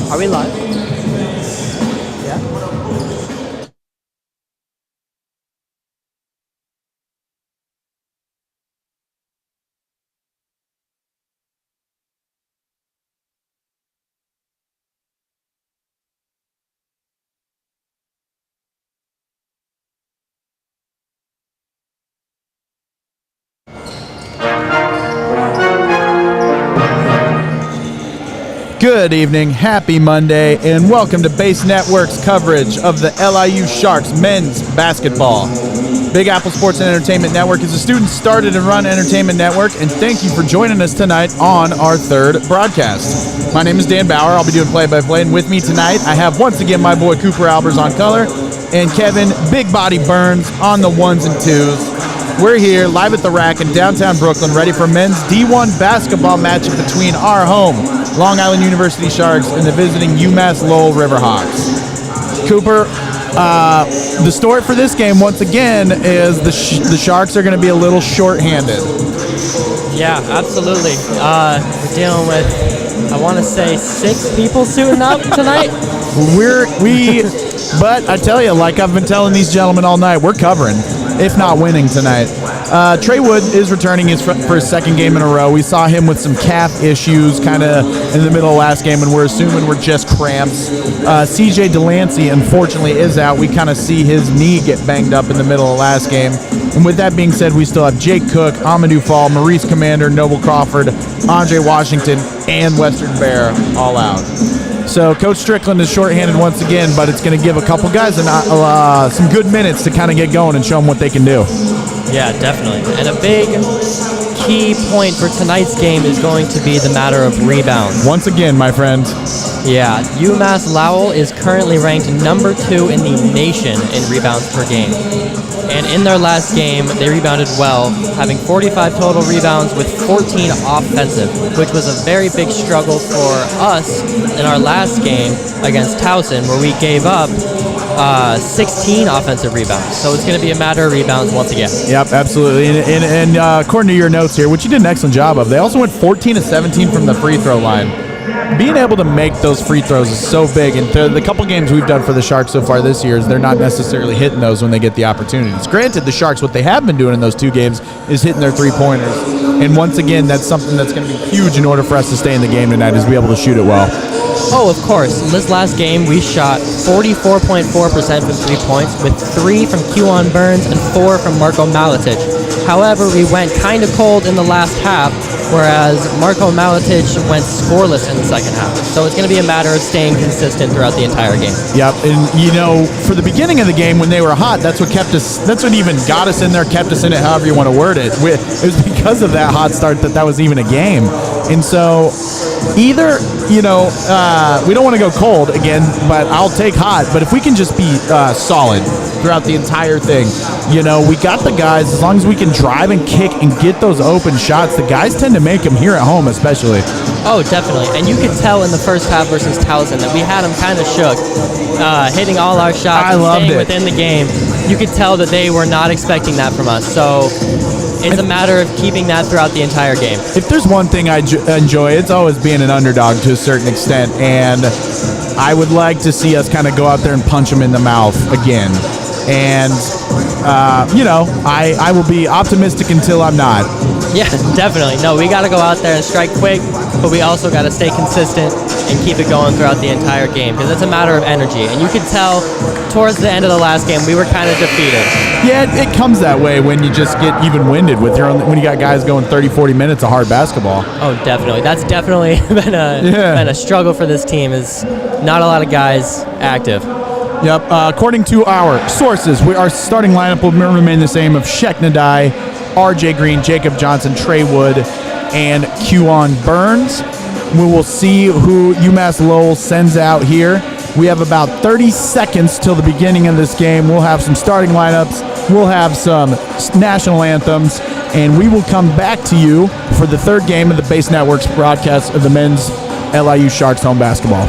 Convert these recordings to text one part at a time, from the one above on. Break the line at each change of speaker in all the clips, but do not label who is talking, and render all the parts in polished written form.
Are we live? Yeah.
Good evening, happy Monday, and welcome to Base Network's coverage of the LIU Sharks men's basketball. Big Apple Sports and Entertainment Network is a student-started and run entertainment network, and thank you for joining us tonight on our third broadcast. My name is Dan Bauer. I'll be doing play-by-play, and with me tonight, I have once again my boy Cooper Albers on color, and Kevin Big Body Burns on the ones and twos. We're here live at the Rack in downtown Brooklyn, ready for men's D1 basketball matchup between our home Long Island University Sharks and the visiting UMass Lowell Riverhawks. Cooper, the story for this game once again is the Sharks are going to be a little short-handed.
Yeah, absolutely. We're dealing with, I want to say, 6 people suiting up tonight.
But I tell you, like I've been telling these gentlemen all night, we're covering, if not winning tonight. Trey Wood is returning for his second game in a row. We saw him with some calf issues kind of in the middle of last game, and we're assuming we're just cramps. CJ Delancey, unfortunately, is out. We kind of see his knee get banged up in the middle of last game. And with that being said, we still have Jake Cook, Amadou Fall, Maurice Commander, Noble Crawford, Andre Washington, and Western Bear all out. So Coach Strickland is shorthanded once again, but it's going to give a couple guys some good minutes to kind of get going and show them what they can do.
Yeah, definitely. And a big key point for tonight's game is going to be the matter of rebounds.
Once again, my friend.
Yeah, UMass Lowell is currently ranked number 2 in the nation in rebounds per game. And in their last game, they rebounded well, having 45 total rebounds with 14 offensive, which was a very big struggle for us in our last game against Towson, where we gave up 16 offensive rebounds. So it's going to be a matter of rebounds once again.
Yep, absolutely. And according to your notes here, which you did an excellent job of, they also went 14 of 17 from the free throw line. Being able to make those free throws is so big, and the couple games we've done for the Sharks so far this year is they're not necessarily hitting those when they get the opportunities. Granted, the Sharks, what they have been doing in those 2 games is hitting their three-pointers, and once again, that's something that's going to be huge in order for us to stay in the game tonight, is be able to shoot it well.
Oh, of course. This last game, we shot 44.4% from 3 points, with 3 from Kewan Burns and 4 from Marko Maletic. However, we went kind of cold in the last half, whereas Marko Maletic went scoreless in the second half. So it's going to be a matter of staying consistent throughout the entire game.
Yep, and for the beginning of the game when they were hot, that's what even got us in there, kept us in it, however you want to word it. It was because of that hot start that was even a game. And so either, we don't want to go cold again, but I'll take hot. But if we can just be solid throughout the entire thing, we got the guys, as long as we can drive and kick and get those open shots, the guys tend to make them here at home especially.
Oh, definitely. And you could tell in the first half versus Towson that we had them kind of shook, hitting all our shots and staying within the game. You could tell that they were not expecting that from us. So it's a matter of keeping that throughout the entire game.
If there's one thing I enjoy, it's always being an underdog to a certain extent, and I would like to see us kind of go out there and punch them in the mouth again. And, I will be optimistic until I'm not.
Yeah, definitely. No, we got to go out there and strike quick, but we also got to stay consistent and keep it going throughout the entire game, because it's a matter of energy. And you could tell towards the end of the last game, we were kind of defeated.
Yeah, it comes that way when you just get even winded when you got guys going 30, 40 minutes of hard basketball.
Oh, definitely. That's definitely been a struggle for this team, is not a lot of guys active.
Yep. According to our sources, our starting lineup will remain the same of Sheck Nadai, R.J. Green, Jacob Johnson, Trey Wood, and Kewan Burns. We will see who UMass Lowell sends out here. We have about 30 seconds till the beginning of this game. We'll have some starting lineups. We'll have some national anthems. And we will come back to you for the third game of the Base Networks broadcast of the men's LIU Sharks home basketball.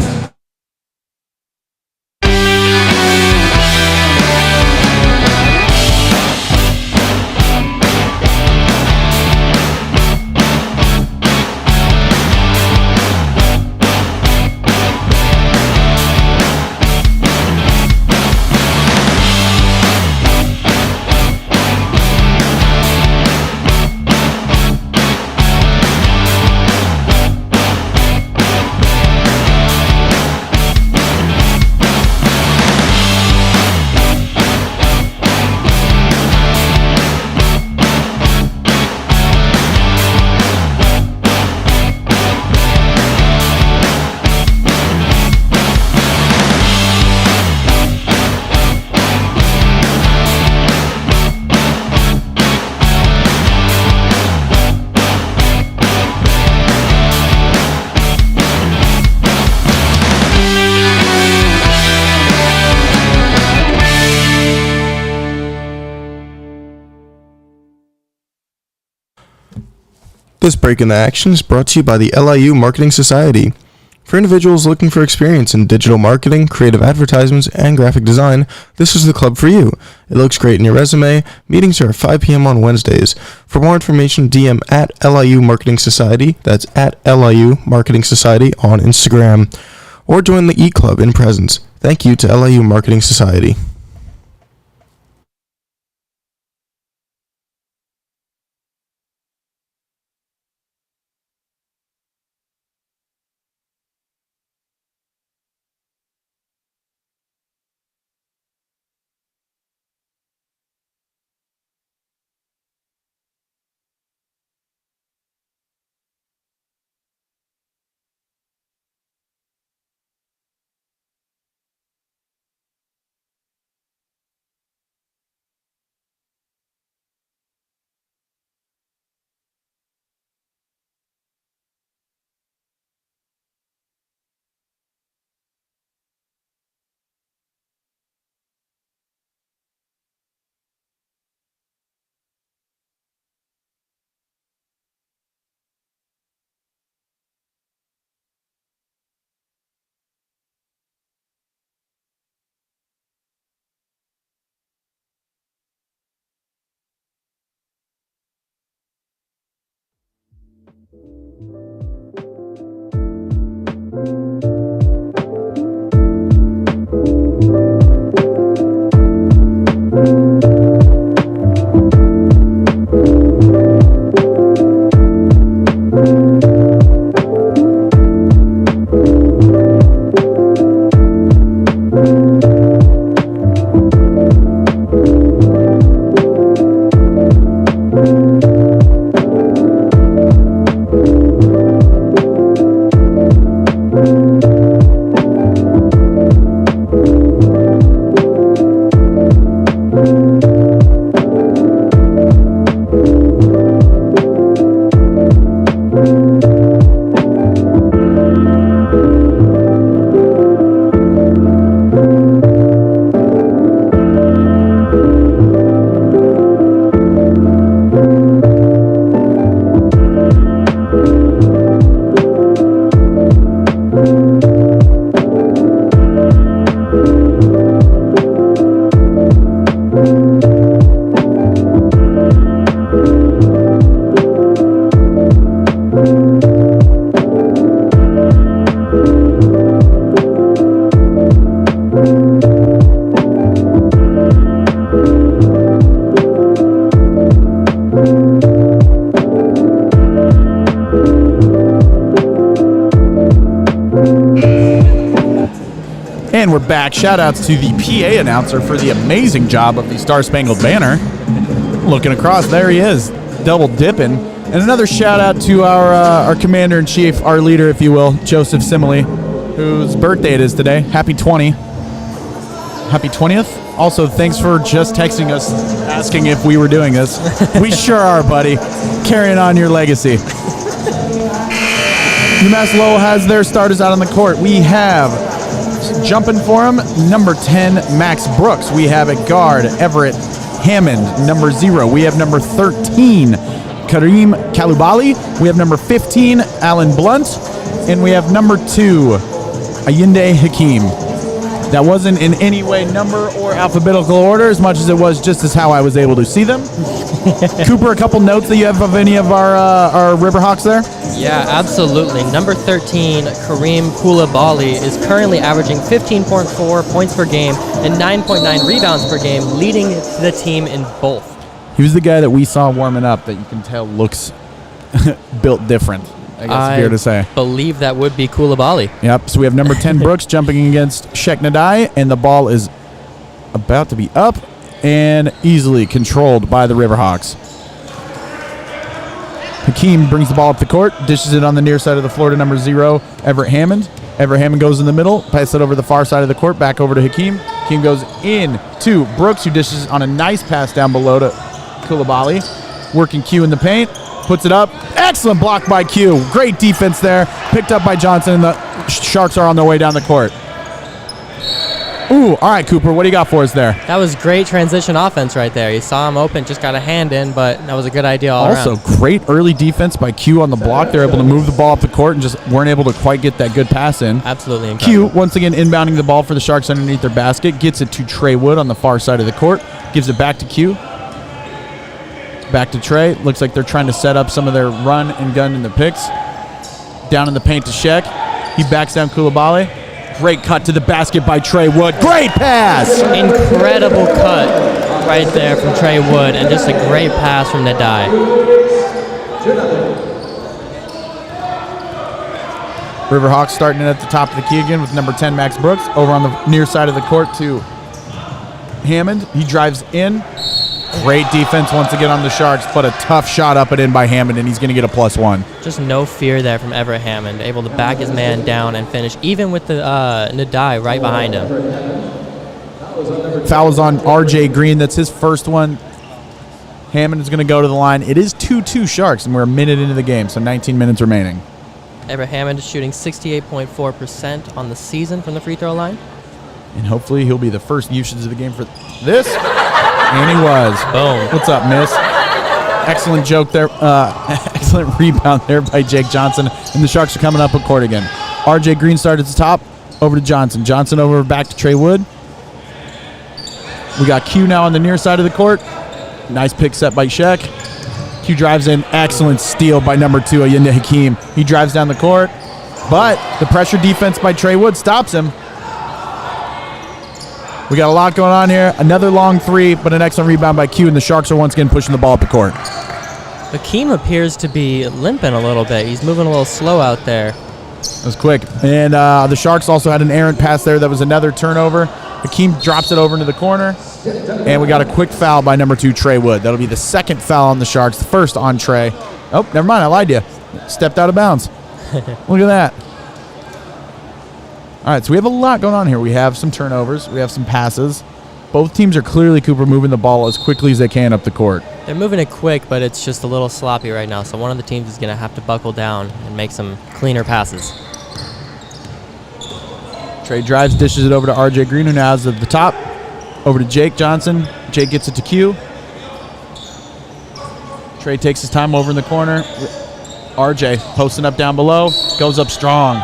This break in the action is brought to you by the LIU Marketing Society. For individuals looking for experience in digital marketing, creative advertisements, and graphic design, this is the club for you. It looks great in your resume. Meetings are at 5 p.m. on Wednesdays. For more information, DM at LIU Marketing Society. That's at LIU Marketing Society on Instagram. Or join the E-Club in presence. Thank you to LIU Marketing Society. And we're back. Shout outs to the PA announcer for the amazing job of the Star Spangled Banner. Looking across, there he is, double dipping. And another shout out to our commander in chief, our leader, if you will, Joseph Simile, whose birthday it is today. Happy 20. Happy 20th. Also, thanks for just texting us asking if we were doing this. We sure are, buddy. Carrying on your legacy.
UMass Lowell has their starters out on the court. We have, jumping for him, number 10, Max Brooks. We have at guard, Everett Hammond, number 0. We have number 13, Kareem Kalubali. We have number 15, Alan Blunt. And we have number 2, Ayinde Hakeem. That wasn't in any way number or alphabetical order as much as it was just as how I was able to see them. Cooper, a couple notes that you have of any of our Riverhawks there?
Yeah, absolutely. Number 13, Kareem Koulibaly, is currently averaging 15.4 points per game and 9.9 rebounds per game, leading the team in both.
He was the guy that we saw warming up that you can tell looks built different, I guess it's fair to say.
I believe that would be Koulibaly.
Yep, so we have number 10, Brooks, jumping against Sheikh Nadai, and the ball is about to be up and easily controlled by the Riverhawks. Hakeem brings the ball up the court, dishes it on the near side of the floor to number 0, Everett Hammond. Everett Hammond goes in the middle, passes it over the far side of the court, back over to Hakeem. Hakeem goes in to Brooks, who dishes on a nice pass down below to Koulibaly. Working Q in the paint, puts it up. Excellent block by Q. Great defense there. Picked up by Johnson, and the Sharks are on their way down the court. Ooh, all right, Cooper, what do you got for us there?
That was great transition offense right there. You saw him open, just got a hand in, but that was a good idea all around.
Also, great early defense by Q on the block. They're able to move the ball up the court and just weren't able to quite get that good pass in.
Absolutely incredible.
Q, once again, inbounding the ball for the Sharks underneath their basket. Gets it to Trey Wood on the far side of the court. Gives it back to Q. Back to Trey. Looks like they're trying to set up some of their run and gun in the picks. Down in the paint to Sheck. He backs down Koulibaly. Great cut to the basket by Trey Wood. Great pass!
Incredible cut right there from Trey Wood, and just a great pass from Nadai.
Riverhawks starting it at the top of the key again with number 10, Max Brooks. Over on the near side of the court to Hammond. He drives in. Great defense once again on the Sharks, but a tough shot up and in by Hammond, and he's going to get a +1.
Just no fear there from Everett Hammond, able to back his man down and finish, even with the Nadai right behind him.
Foul is on RJ Green. That's his first one. Hammond is going to go to the line. It is 2-2 Sharks, and we're a minute into the game, so 19 minutes remaining.
Everett Hammond is shooting 68.4% on the season from the free throw line.
And hopefully he'll be the first usage of the game for this. And he was.
Boom.
What's up, miss? Excellent joke there. Excellent rebound there by Jake Johnson. And the Sharks are coming up at court again. RJ Green started at the top. Over to Johnson. Johnson over back to Trey Wood. We got Q now on the near side of the court. Nice pick set by Sheck. Q drives in. Excellent steal by number 2, Ayinde Hakeem. He drives down the court. But the pressure defense by Trey Wood stops him. We got a lot going on here. Another long three, but an excellent rebound by Q, and the Sharks are once again pushing the ball up the court.
Hakeem appears to be limping a little bit. He's moving a little slow out there.
That was quick. And the Sharks also had an errant pass there. That was another turnover. Hakeem drops it over into the corner. And we got a quick foul by number 2, Trey Wood. That'll be the second foul on the Sharks, the first on Trey. Oh, never mind. I lied to you. Stepped out of bounds. Look at that. All right, so we have a lot going on here. We have some turnovers. We have some passes. Both teams are clearly, Cooper, moving the ball as quickly as they can up the court.
They're moving it quick, but it's just a little sloppy right now. So one of the teams is going to have to buckle down and make some cleaner passes.
Trey drives, dishes it over to RJ Green, who now is at the top. Over to Jake Johnson. Jake gets it to Q. Trey takes his time over in the corner. RJ posting up down below. Goes up strong.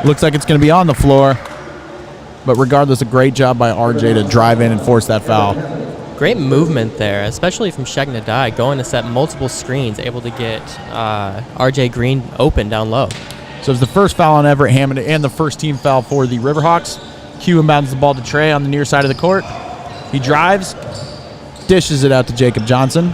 Looks like it's going to be on the floor. But regardless, a great job by RJ to drive in and force that foul.
Great movement there, especially from Sheikh Nadai, going to set multiple screens, able to get RJ Green open down low.
So it's the first foul on Everett Hammond and the first team foul for the Riverhawks. Q inbounds the ball to Trey on the near side of the court. He drives, dishes it out to Jacob Johnson.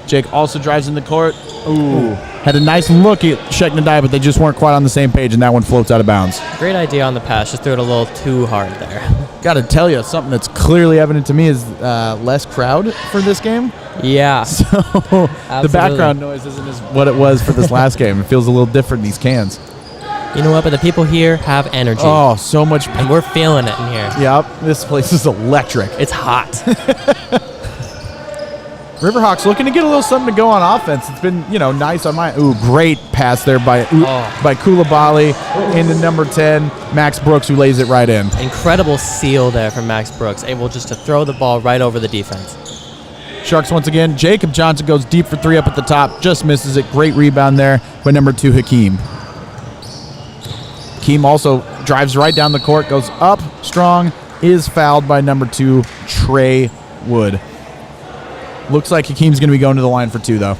Jake also drives in the court. Ooh. Had a nice look at Sheikh Nadai, but they just weren't quite on the same page, and that one floats out of bounds.
Great idea on the pass. Just threw it a little too hard there.
Got to tell you, something that's clearly evident to me is less crowd for this game.
Yeah.
So the background noise isn't as what it was for this last game. It feels a little different in these cans.
You know what? But the people here have energy.
Oh, so much.
And we're feeling it in here.
Yep. This place is electric.
It's hot.
Riverhawks looking to get a little something to go on offense. It's been, nice on my. Ooh, great pass there by Koulibaly into number 10, Max Brooks, who lays it right in.
Incredible seal there from Max Brooks, able just to throw the ball right over the defense.
Sharks once again. Jacob Johnson goes deep for 3 up at the top, just misses it. Great rebound there by number 2, Hakeem. Hakeem also drives right down the court, goes up strong, is fouled by number 2, Trey Wood. Looks like Hakeem's going to be going to the line for 2, though.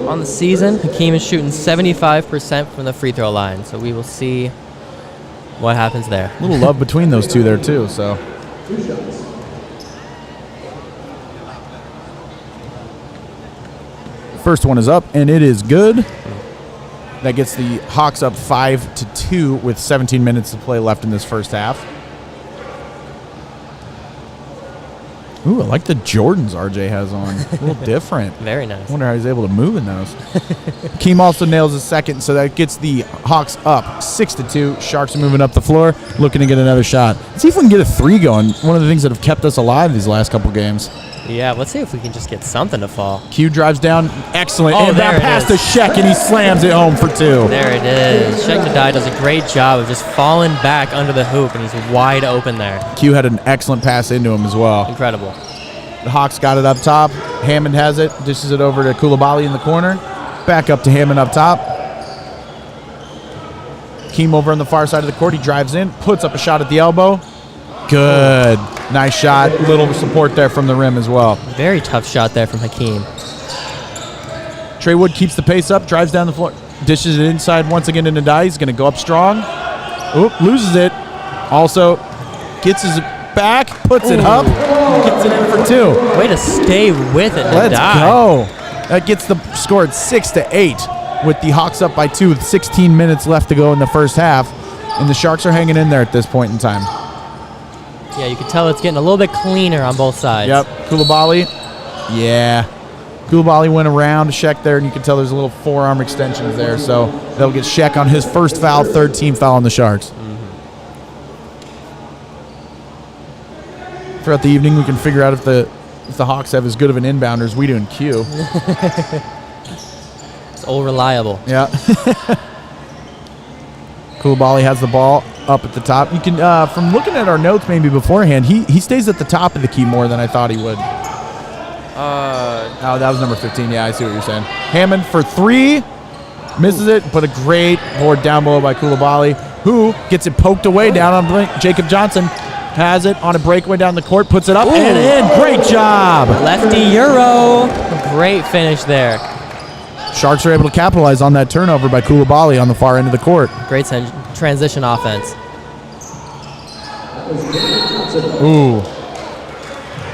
On the season, Hakeem is shooting 75% from the free throw line, so we will see what happens there.
A little love between those two there, too, so. First one is up, and it is good. That gets the Hawks up 5-2 with 17 minutes to play left in this first half. Ooh, I like the Jordans RJ has on. A little different.
Very nice.
I wonder how he's able to move in those. Keem also nails his second, so that gets the Hawks up 6-2. Sharks are moving up the floor, looking to get another shot. Let's see if we can get a 3 going. One of the things that have kept us alive these last couple games.
Yeah, let's see if we can just get something to fall.
Q drives down. Excellent.
Oh,
and that pass to Sheck, and he slams it home for 2.
There it is. Sheck Nadai does a great job of just falling back under the hoop, and he's wide open there.
Q had an excellent pass into him as well.
Incredible.
The Hawks got it up top. Hammond has it. Dishes it over to Koulibaly in the corner. Back up to Hammond up top. Keem over on the far side of the court. He drives in. Puts up a shot at the elbow. Good. Nice shot. Little support there from the rim as well.
Very tough shot there from Hakeem.
Trey Wood keeps the pace up. Drives down the floor. Dishes it inside once again to Nadai. He's going to go up strong. Oop, loses it. Also gets his back. Puts it up. Gets it in for 2.
Way to stay with it,
Let's
Nadai.
go. That gets the score at 6-8 with the Hawks up by 2 with 16 minutes left to go in the first half. And the Sharks are hanging in there at this point in time.
Yeah, you can tell it's getting a little bit cleaner on both sides.
Yep. Koulibaly. Yeah. Koulibaly went around Sheck there, and you can tell there's a little forearm extensions there. So they'll get Sheck on his first foul, 3rd team foul on the Sharks. Throughout the evening, we can figure out if the Hawks have as good of an inbounder as we do in Q.
It's all reliable.
Yeah. Koulibaly has the ball up at the top. You can, from looking at our notes maybe beforehand, he stays at the top of the key more than I thought he would. Oh, that was number 15. Yeah, I see what you're saying. Hammond for 3. Misses it, but a great board down below by Koulibaly, who gets it poked away down on Jacob Johnson. Has it on a breakaway down the court, puts it up and in. Great job.
Lefty Euro. Great finish there.
Sharks are able to capitalize on that turnover by Koulibaly on the far end of the court.
Great transition offense.
Ooh.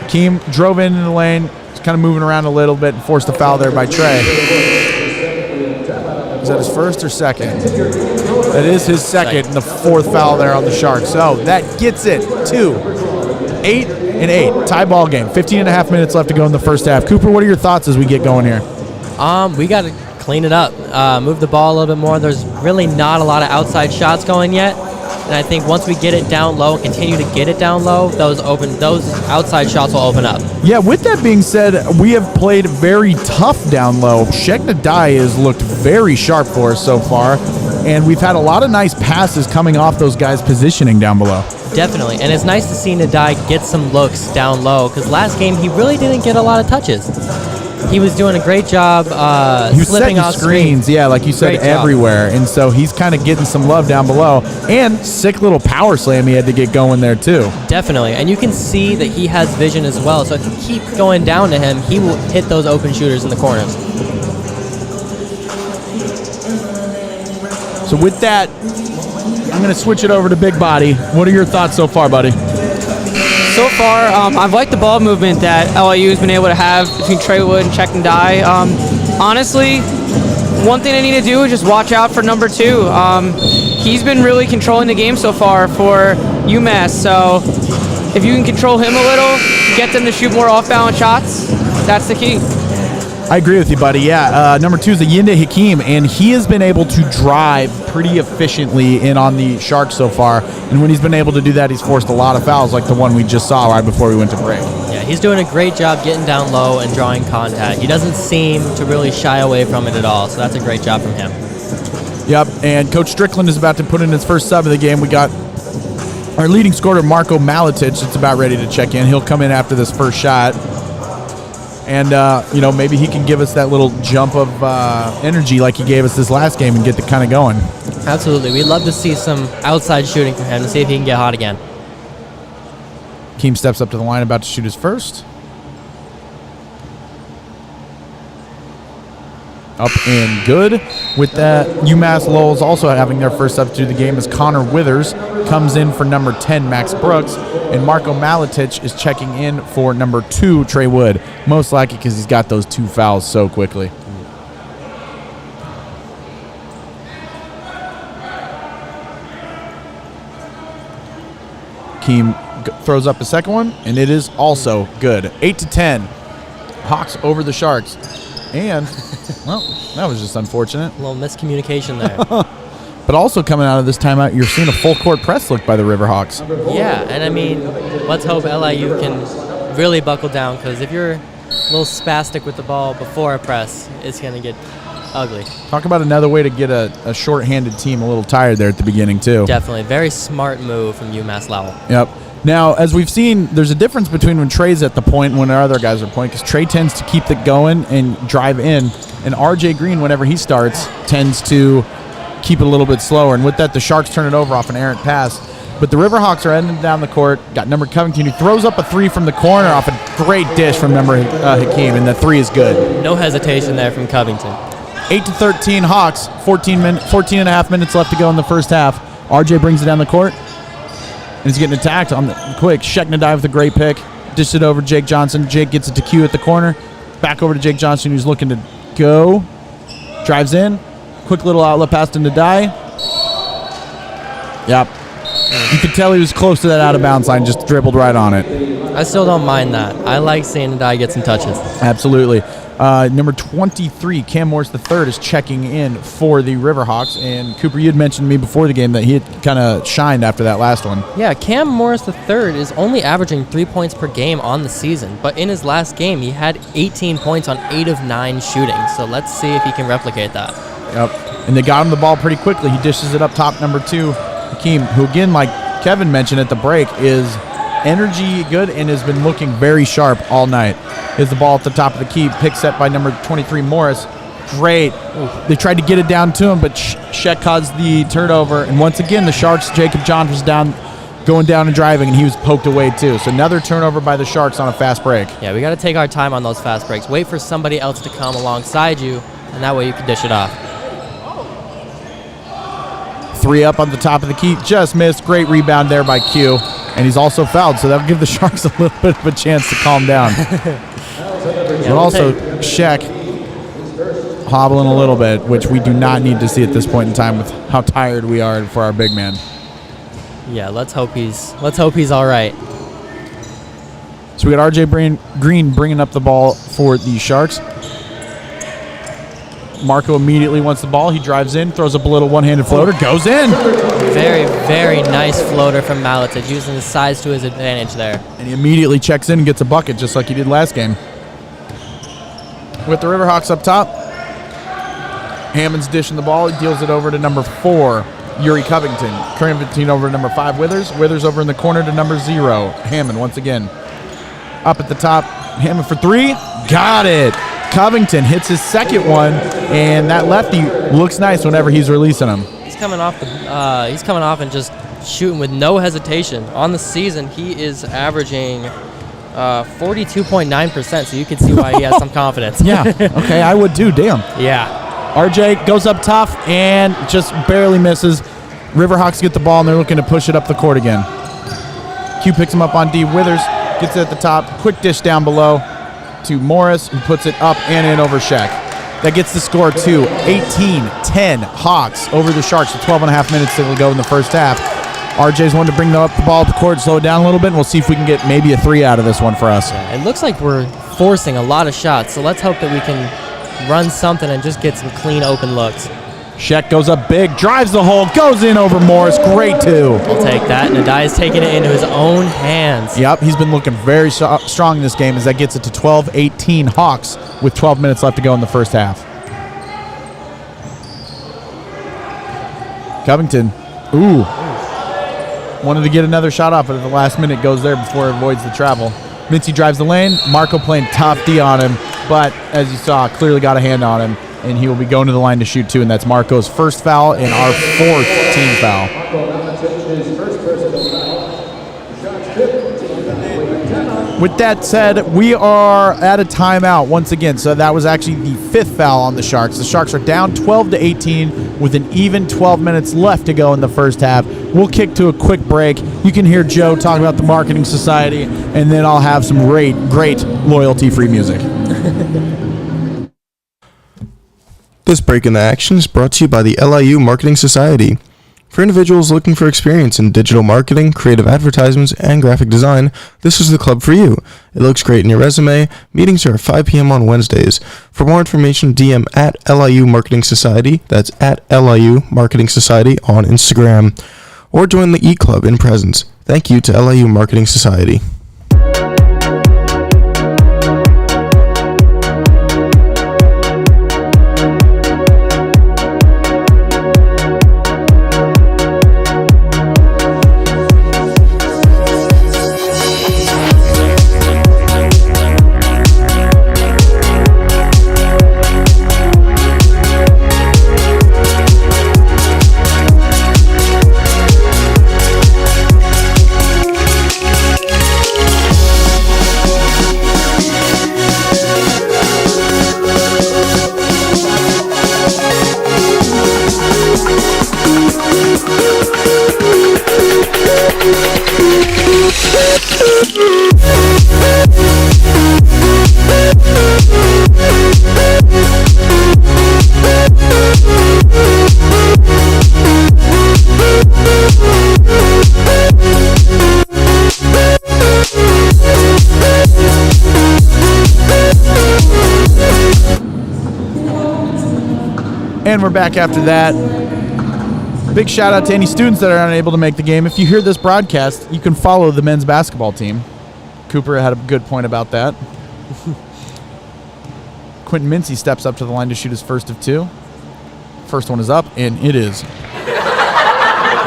Keem drove into the lane. He's kind of moving around a little bit and forced a foul there by Trey. Is that his first or second? That is his second and the 4th foul there on the Sharks. So that gets it to 8-8. Tie ball game. 15 and a half minutes left to go in the first half. Cooper, what are your thoughts as we get going here?
We got to clean it up, move the ball a little bit more. There's really not a lot of outside shots going yet. And I think once we get it down low and continue to get it down low, those outside shots will open up.
Yeah, with that being said, we have played very tough down low. Sheck Nadai has looked very sharp for us so far, and we've had a lot of nice passes coming off those guys' positioning down below.
Definitely, and it's nice to see Nadai get some looks down low, because last game he really didn't get a lot of touches. He was doing a great job
he was
slipping
setting
off
screens, yeah, like you said, everywhere. And so he's kind of getting some love down below. And sick little power slam he had to get going there, too.
Definitely. And you can see that he has vision as well. So if you keep going down to him, he will hit those open shooters in the corners.
So with that, I'm going to switch it over to Big Body. What are your thoughts so far, buddy?
So far, I've liked the ball movement that LIU has been able to have between Trey Wood and Sheck Nadai. Honestly, one thing I need to do is just watch out for number 2. He's been really controlling the game so far for UMass, so if you can control him a little, get them to shoot more off-balance shots, that's the key.
I agree with you, buddy. Yeah, number 2 is Ayinde Hakeem, and he has been able to drive pretty efficiently in on the Sharks so far. And when he's been able to do that, he's forced a lot of fouls, like the one we just saw right before we went to break.
Yeah, he's doing a great job getting down low and drawing contact. He doesn't seem to really shy away from it at all, so that's a great job from him.
Yep, and Coach Strickland is about to put in his first sub of the game. We got our leading scorer, Marco Maletic, that's about ready to check in. He'll come in after this first shot. And, maybe he can give us that little jump of energy like he gave us this last game and get it kind of going.
Absolutely. We'd love to see some outside shooting from him to see if he can get hot again.
Keem steps up to the line, about to shoot his first. Up and good. With that, UMass Lowell's also having their first substitute of the game as Connor Withers comes in for number 10, Max Brooks, and Marco Maletic is checking in for number 2, Trey Wood. Most likely because he's got those 2 fouls so quickly. Keem throws up a second one, and it is also good. 8-10. Hawks over the Sharks. And, well, that was just unfortunate.
A little miscommunication there.
But also coming out of this timeout, you're seeing a full court press look by the Riverhawks.
Yeah, and I mean, let's hope LIU can really buckle down, because if you're a little spastic with the ball before a press, it's going to get ugly.
Talk about another way to get a short-handed team a little tired there at the beginning, too.
Definitely. Very smart move from UMass Lowell.
Yep. Now, as we've seen, there's a difference between when Trey's at the point and when our other guys are point, because Trey tends to keep it going and drive in, and RJ Green, whenever he starts, tends to keep it a little bit slower. And with that, the Sharks turn it over off an errant pass. But the Riverhawks are ending down the court. Got number Covington, who throws up a 3 from the corner off a great dish from number Hakeem, and the 3 is good.
No hesitation there from Covington.
8-13 Hawks, 14 and a half minutes left to go in the first half. RJ brings it down the court. And he's getting attacked on the quick. Sheknadai with a great pick. Dished it over to Jake Johnson. Jake gets it to Q at the corner. Back over to Jake Johnson, who's looking to go. Drives in. Quick little outlet pass to Nadai. Yep. You could tell he was close to that out-of-bounds line, just dribbled right on it.
I still don't mind that. I like seeing Nadai get some touches.
Absolutely. Number 23, Cam Morris III, is checking in for the Riverhawks. And Cooper, you had mentioned to me before the game that he had kind of shined after that last one.
Yeah, Cam Morris III is only averaging 3 points per game on the season. But in his last game, he had 18 points on 8 of 9 shooting. So let's see if he can replicate that.
Yep. And they got him the ball pretty quickly. He dishes it up top, number 2, Hakeem, who, again, like Kevin mentioned at the break, is energy good and has been looking very sharp all night. Is the ball at the top of the key, pick set by number 23, Morris. Great. They tried to get it down to him, but Sheck caused the turnover. And once again, the Sharks, Jacob Johns was going down and driving, and he was poked away too. So another turnover by the Sharks on a fast break.
Yeah, we got to take our time on those fast breaks. Wait for somebody else to come alongside you, and that way you can dish it off.
3 up on the top of the key, just missed. Great rebound there by Q. And he's also fouled, so that'll give the Sharks a little bit of a chance to calm down. But also, Sheck hobbling a little bit, which we do not need to see at this point in time with how tired we are for our big man.
Yeah, let's hope he's all right.
So we got RJ Green bringing up the ball for the Sharks. Marco immediately wants the ball. He drives in, throws up a little one-handed floater, goes in.
Very, very nice floater from Maletic, using his size to his advantage there.
And he immediately checks in and gets a bucket, just like he did last game. With the Riverhawks up top, Hammond's dishing the ball. He deals it over to number 4, Yuri Covington. Covington over to number 5, Withers. Withers over in the corner to number 0, Hammond once again. Up at the top, Hammond for 3. Got it. Covington hits his second one, and that lefty looks nice whenever he's releasing him.
He's coming off and just shooting with no hesitation. On the season, he is averaging 42.9%, so you can see why he has some confidence.
Yeah, okay, I would too, damn.
Yeah.
RJ goes up tough and just barely misses. Riverhawks get the ball, and they're looking to push it up the court again. Q picks him up on D. Withers gets it at the top. Quick dish down below to Morris, who puts it up and in over Sheck. That gets the score to 18-10 Hawks over the Sharks with 12 and a half minutes to go in the first half. RJ's wanted to bring the ball up the court, slow it down a little bit, and we'll see if we can get maybe a 3 out of this one for us.
It looks like we're forcing a lot of shots, so let's hope that we can run something and just get some clean open looks.
Sheck goes up big, drives the hole, goes in over Morris. Great two.
I'll take that. Nadai is taking it into his own hands.
Yep, he's been looking very strong in this game as that gets it to 12-18 Hawks with 12 minutes left to go in the first half. Covington. Ooh. Wanted to get another shot off, but at the last minute goes there before it avoids the travel. Mincy drives the lane. Marco playing tough D on him, but as you saw, clearly got a hand on him, and he will be going to the line to shoot two, and that's Marco's first foul and our fourth team foul. With that said, we are at a timeout once again. So that was actually the fifth foul on the Sharks. The Sharks are down 12-18 with an even 12 minutes left to go in the first half. We'll kick to a quick break. You can hear Joe talk about the Marketing Society, and then I'll have some great loyalty-free music.
This break in the action is brought to you by the LIU Marketing Society. For individuals looking for experience in digital marketing, creative advertisements, and graphic design, this is the club for you. It looks great in your resume. Meetings are at 5 p.m. on Wednesdays. For more information, DM at LIU Marketing Society. That's at LIU Marketing Society on Instagram. Or join the E-Club in presence. Thank you to LIU Marketing Society.
And we're back after that. Big shout out to any students that are unable to make the game. If you hear this broadcast, you can follow the men's basketball team. Cooper had a good point about that. Quentin Mincy steps up to the line to shoot his first of two. First one is up, and it is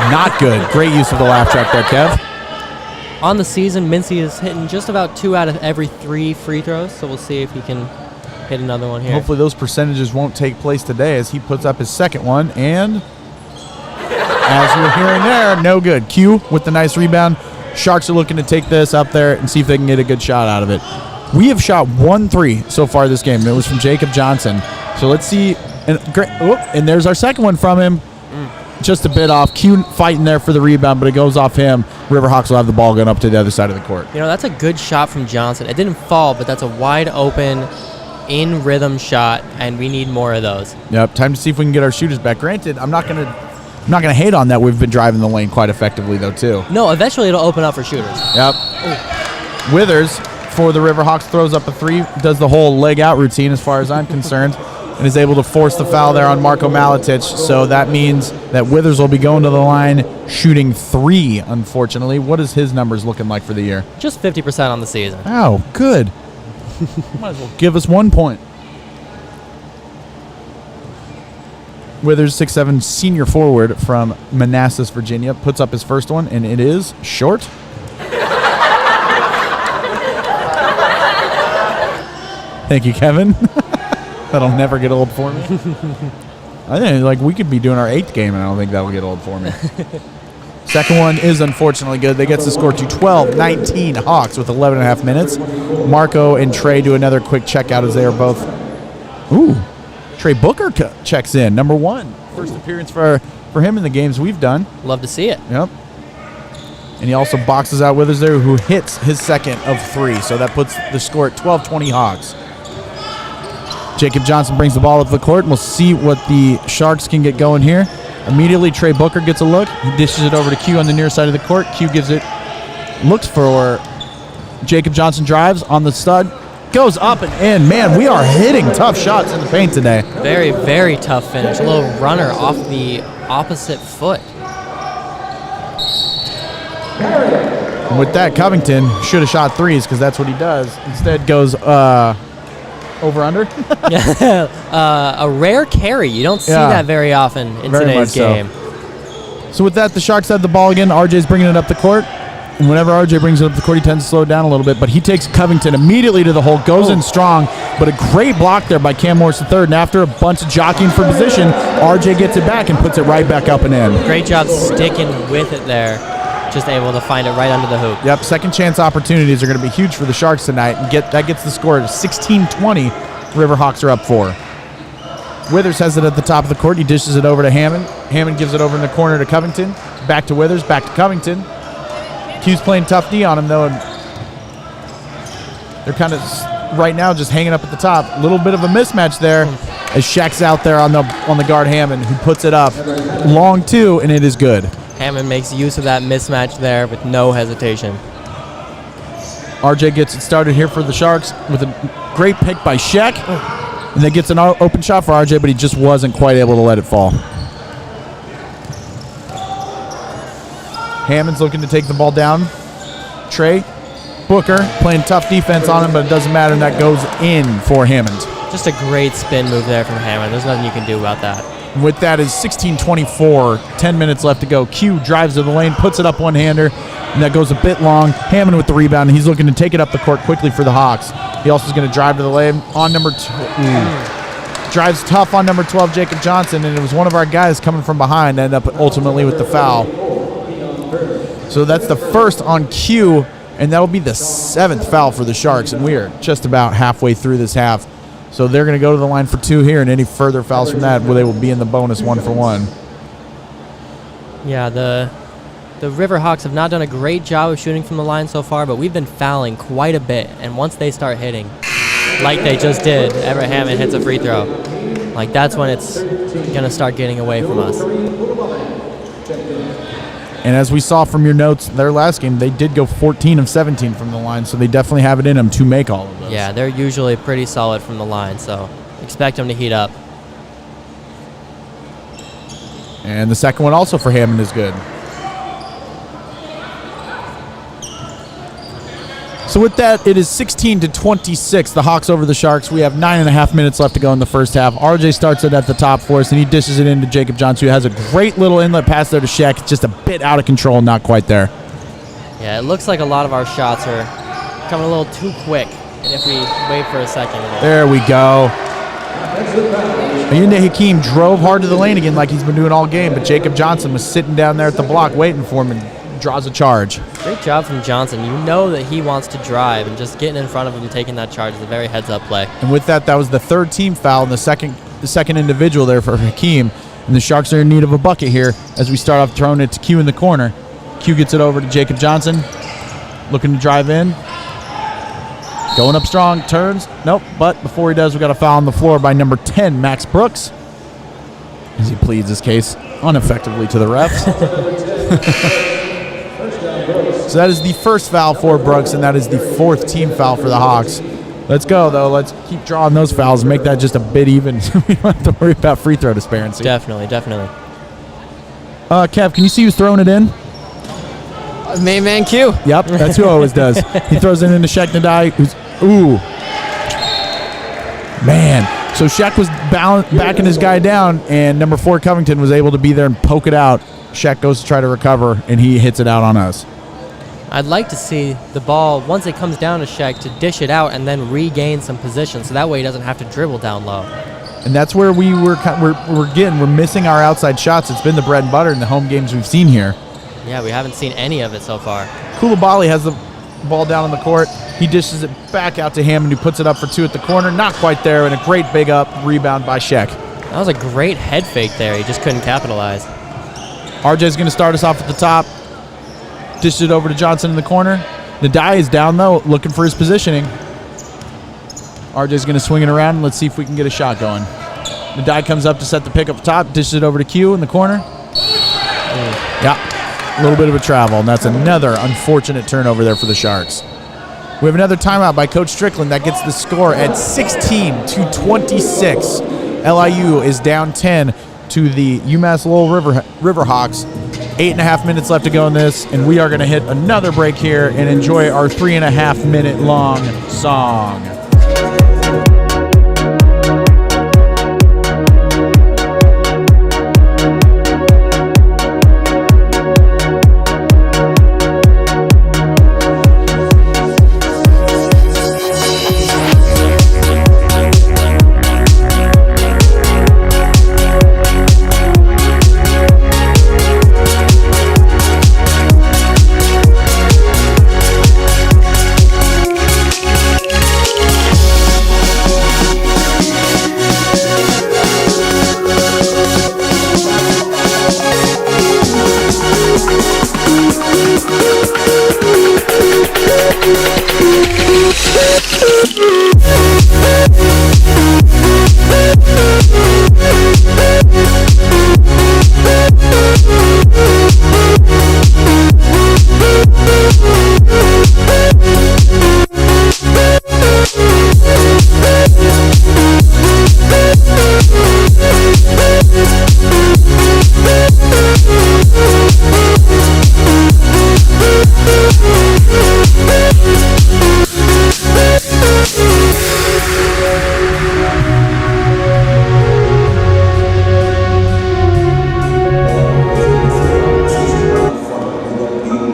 not good. Great use of the laugh track there, Kev.
On the season, Mincy is hitting just about 2 out of every 3 free throws, so we'll see if he can hit another one here.
Hopefully those percentages won't take place today as he puts up his second one, and as you're hearing there, no good. Q with the nice rebound. Sharks are looking to take this up there and see if they can get a good shot out of it. We have shot 1 3 so far this game. It was from Jacob Johnson. So let's see. And there's our second one from him. Just a bit off. Q fighting there for the rebound, but it goes off him. Riverhawks will have the ball going up to the other side of the court.
You know, that's a good shot from Johnson. It didn't fall, but that's a wide open, in rhythm shot, and we need more of those.
Yep. Time to see if we can get our shooters back. Granted, I'm not gonna hate on that. We've been driving the lane quite effectively though too.
No, eventually it'll open up for shooters.
Yep. Ooh. Withers for the Riverhawks throws up a 3, does the whole leg out routine as far as I'm concerned, and is able to force the foul there on Marco Maletich. So that means that Withers will be going to the line shooting 3, unfortunately. What is his numbers looking like for the year?
Just 50% on the season.
Oh, good. Might as well give us 1 point. Withers, 6'7", senior forward from Manassas, Virginia, puts up his first one, and it is short. Thank you, Kevin. That'll never get old for me. I think we could be doing our 8th game, and I don't think that'll get old for me. Second one is unfortunately good. They get the score to 12-19 Hawks with 11.5 minutes. Marco and Trey do another quick checkout as they are both. Ooh. Trey Booker checks in, number 1. First appearance for him in the games we've done.
Love to see it.
Yep. And he also boxes out Withers there, who hits his second of 3. So that puts the score at 12-20 Hawks. Jacob Johnson brings the ball up the court, and we'll see what the Sharks can get going here. Immediately, Trey Booker gets a look. He dishes it over to Q on the near side of the court. Q gives it, looks for Jacob Johnson, drives on the stud. goes up and in. Man, we are hitting tough shots in the paint today.
Very, very tough finish. A little runner off the opposite foot.
And with that, Covington should have shot threes because that's what he does. Instead goes over-under.
A rare carry. You don't see that very often in today's game.
So with that, the Sharks have the ball again. RJ's bringing it up the court. And whenever RJ brings it up the court, he tends to slow it down a little bit. But he takes Covington immediately to the hole, goes in strong. But a great block there by Cam Morris III. And after a bunch of jockeying for position, RJ gets it back and puts it right back up and in.
Great job sticking with it there. Just able to find it right under the hoop.
Yep, second chance opportunities are going to be huge for the Sharks tonight. And that gets the score to 16-20. Riverhawks are up 4. Withers has it at the top of the court. He dishes it over to Hammond. Hammond gives it over in the corner to Covington. Back to Withers, back to Covington. Q's playing tough D on him, though. And they're kind of, right now, just hanging up at the top. A little bit of a mismatch there as Shaq's out there on the guard Hammond, who puts it up. Long two, and it is good.
Hammond makes use of that mismatch there with no hesitation.
RJ gets it started here for the Sharks with a great pick by Shaq. And then gets an open shot for RJ, but he just wasn't quite able to let it fall. Hammond's looking to take the ball down. Trey Booker playing tough defense on him, but it doesn't matter, and that goes in for Hammond.
Just a great spin move there from Hammond. There's nothing you can do about that.
And with that is 16-24, 10 minutes left to go. Q drives to the lane, puts it up one-hander, and that goes a bit long. Hammond with the rebound, and he's looking to take it up the court quickly for the Hawks. He also is going to drive to the lane on number 2. Drives tough on number 12, Jacob Johnson, and it was one of our guys coming from behind, ended up ultimately with the foul. So that's the first on Q, and that'll be the 7th foul for the Sharks, and we are just about halfway through this half. So they're going to go to the line for 2 here, and any further fouls from that, well, they will be in the bonus 1-for-1.
Yeah, the Riverhawks have not done a great job of shooting from the line so far, but we've been fouling quite a bit, and once they start hitting, like they just did, Everett Hammond hits a free throw. Like, that's when it's going to start getting away from us.
And as we saw from your notes, their last game, they did go 14 of 17 from the line, so they definitely have it in them to make all of those.
Yeah, they're usually pretty solid from the line, so expect them to heat up.
And the second one also for Hammond is good. So with that, it is 16-26. The Hawks over the Sharks. We have 9.5 minutes left to go in the first half. RJ starts it at the top for us, and he dishes it into Jacob Johnson, who has a great little inlet pass there to Shaq. Just a bit out of control, not quite there.
Yeah, it looks like a lot of our shots are coming a little too quick. And if we wait for a second.
There we go. Ayinde Hakeem drove hard to the lane again like he's been doing all game, but Jacob Johnson was sitting down there at the block waiting for him and draws a charge.
Great job from Johnson. You know that he wants to drive, and just getting in front of him and taking that charge is a very heads-up play.
And with that, that was the 3rd team foul and the second individual there for Hakeem. And the Sharks are in need of a bucket here as we start off throwing it to Q in the corner. Q gets it over to Jacob Johnson, looking to drive in. Going up strong, turns. Nope, but before he does, we got a foul on the floor by number 10, Max Brooks, as he pleads his case ineffectively to the refs. So that is the first foul for Brooks, and that is the 4th team foul for the Hawks. Let's go, though. Let's keep drawing those fouls and make that just a bit even so we don't have to worry about free throw disparity.
Definitely.
Kev, can you see who's throwing it in?
Main man Q.
Yep, that's who always does. He throws it into Shaq Nadai, who's, man. So Shaq was backing his guy down, and number 4, Covington, was able to be there and poke it out. Shaq goes to try to recover, and he hits it out on us.
I'd like to see the ball, once it comes down to Shaq, to dish it out and then regain some position, so that way he doesn't have to dribble down low.
And that's where we're missing our outside shots. It's been the bread and butter in the home games we've seen here.
Yeah, we haven't seen any of it so far.
Koulibaly has the ball down on the court. He dishes it back out to Hammond, who puts it up for 2 at the corner. Not quite there, and a great big up rebound by Shaq.
That was a great head fake there. He just couldn't capitalize.
RJ's going to start us off at the top. Dished it over to Johnson in the corner. Nadai is down, though, looking for his positioning. RJ's going to swing it around, and let's see if we can get a shot going. Nadai comes up to set the pick up top, dishes it over to Q in the corner. Yeah, a little bit of a travel, and that's another unfortunate turnover there for the Sharks. We have another timeout by Coach Strickland that gets the score at 16-26. LIU is down 10 to the UMass Lowell Riverhawks. 8.5 minutes left to go in this, and we are going to hit another break here and enjoy our 3.5 minute long song.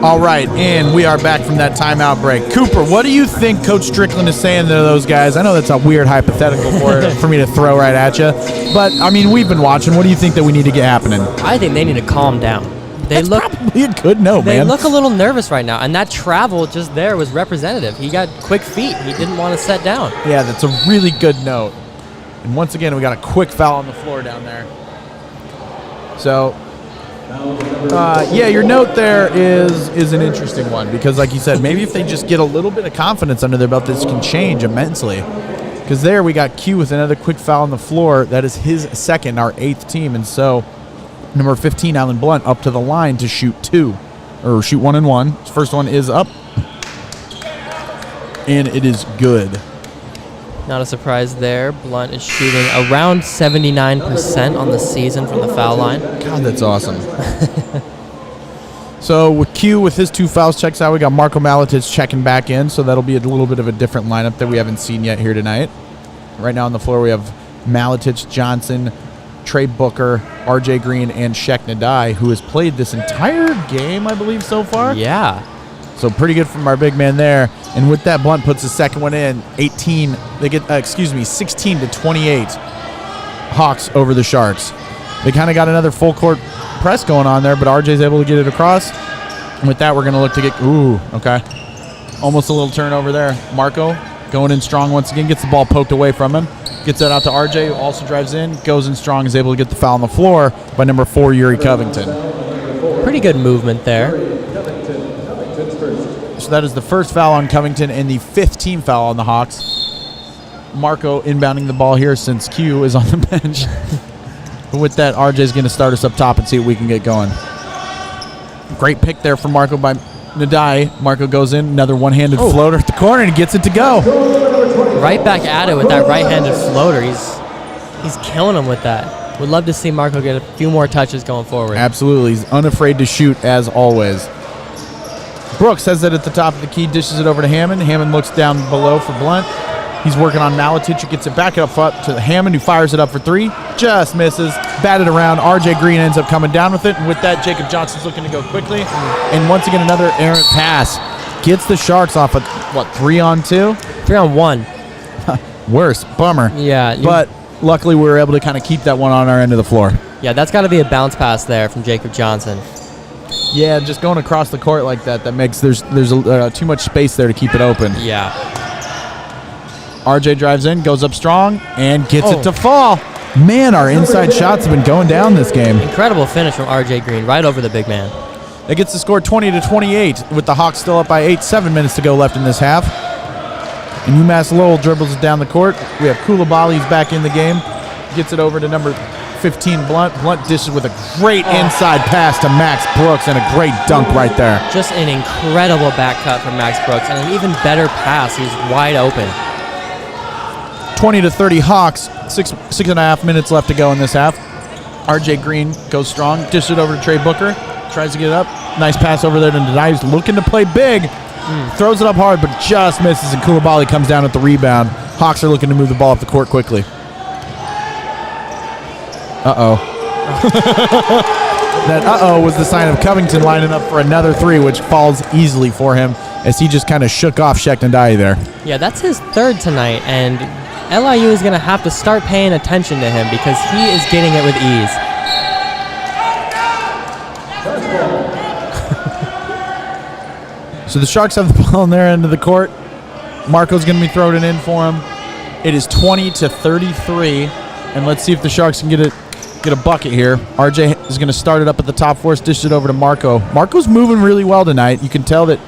All right, and we are back from that timeout break. Cooper, what do you think Coach Strickland is saying to those guys? I know that's a weird hypothetical for me to throw right at you, but, I mean, we've been watching. What do you think that we need to get happening?
I think they need to calm down.
That's probably a good note, man.
They look a little nervous right now, and that travel just there was representative. He got quick feet. He didn't want to set down.
Yeah, that's a really good note. And once again, we got a quick foul on the floor down there. So, yeah, your note there is an interesting one because, like you said, maybe if they just get a little bit of confidence under their belt, this can change immensely. Because there we got Q with another quick foul on the floor. That is his second, our 8th team. And so number 15, Alan Blunt, up to the line to shoot 1 and 1. His first one is up. And it is good.
Not a surprise there. Blunt is shooting around 79% on the season from the foul line.
God, that's awesome. So with Q, with his 2 fouls checks out, we got Marco Malatic checking back in, so that'll be a little bit of a different lineup that we haven't seen yet here tonight. Right now on the floor we have Malatic, Johnson, Trey Booker, RJ Green, and Sheck Nadai, who has played this entire game, I believe, so far.
Yeah.
So pretty good from our big man there. And with that, Blunt puts the second one in. 16-28 Hawks over the Sharks. They kind of got another full court press going on there, but RJ's able to get it across. And with that, we're going to look to get, okay. Almost a little turnover there. Marco going in strong once again, gets the ball poked away from him. Gets that out to RJ, who also drives in, goes in strong, is able to get the foul on the floor by number 4, Yuri Covington.
Pretty good movement there.
So that is the first foul on Covington and the 5th team foul on the Hawks. Marco inbounding the ball here since Q is on the bench. But with that, RJ's going to start us up top and see what we can get going. Great pick there from Marco by Nadai. Marco goes in, another one-handed floater at the corner, and he gets it to go.
Right back at it with that right-handed floater. He's killing him with that. Would love to see Marco get a few more touches going forward.
Absolutely. He's unafraid to shoot as always. Brooks has it at the top of the key, dishes it over to Hammond. Hammond looks down below for Blunt. He's working on Malatic, who gets it back up front to Hammond, who fires it up for 3. Just misses. Batted around. RJ Green ends up coming down with it. And with that, Jacob Johnson's looking to go quickly. And once again, another errant pass. Gets the Sharks off of, 3-on-2?
3-on-1.
Worse. Bummer.
Yeah.
But luckily, we were able to kind of keep that one on our end of the floor.
Yeah, that's got to be a bounce pass there from Jacob Johnson.
Yeah, just going across the court like that makes there's too much space there to keep it open.
Yeah.
RJ drives in, goes up strong, and gets it to fall. Man, our inside shots have been going down this game.
Incredible finish from RJ Green, right over the big man.
It gets the score 20-28 with the Hawks still up by 8. 7 minutes to go left in this half. And UMass Lowell dribbles it down the court. We have Koulibaly's back in the game. Gets it over to number 15 Blunt. Blunt dishes with a great inside pass to Max Brooks and a great dunk right there.
Just an incredible back cut from Max Brooks and an even better pass. He's wide open.
20-30 Hawks. 6.5 minutes left to go in this half. RJ Green goes strong. Dishes it over to Trey Booker. Tries to get it up. Nice pass over there to Nadai. He's looking to play big. Throws it up hard, but just misses, and Koulibaly comes down at the rebound. Hawks are looking to move the ball up the court quickly. Uh-oh. That uh-oh was the sign of Covington lining up for another three, which falls easily for him as he just kind of shook off Sheknadai there.
Yeah, that's his third tonight, and LIU is going to have to start paying attention to him because he is getting it with ease.
So the Sharks have the ball on their end of the court. Marco's going to be throwing it in for him. It is 20-33, and let's see if the Sharks can get a bucket here. RJ is going to start it up at the top for us, dish it over to Marco. Marco's moving really well tonight. You can tell that,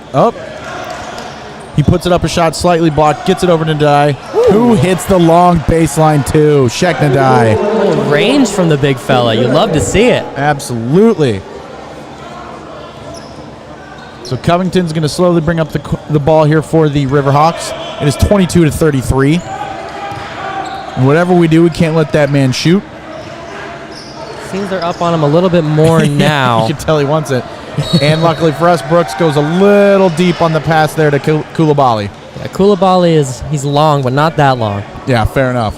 he puts it up a shot, slightly blocked, gets it over to Nadai, who hits the long baseline too. Sheknadai.
Oh, range from the big fella. You love to see it.
Absolutely. So Covington's going to slowly bring up the ball here for the Riverhawks. It is 22-33. And whatever we do, we can't let that man shoot.
Seems they're up on him a little bit more now.
You can tell he wants it. And luckily for us, Brooks goes a little deep on the pass there to Koulibaly.
Yeah, Koulibaly he's long, but not that long.
Yeah, fair enough.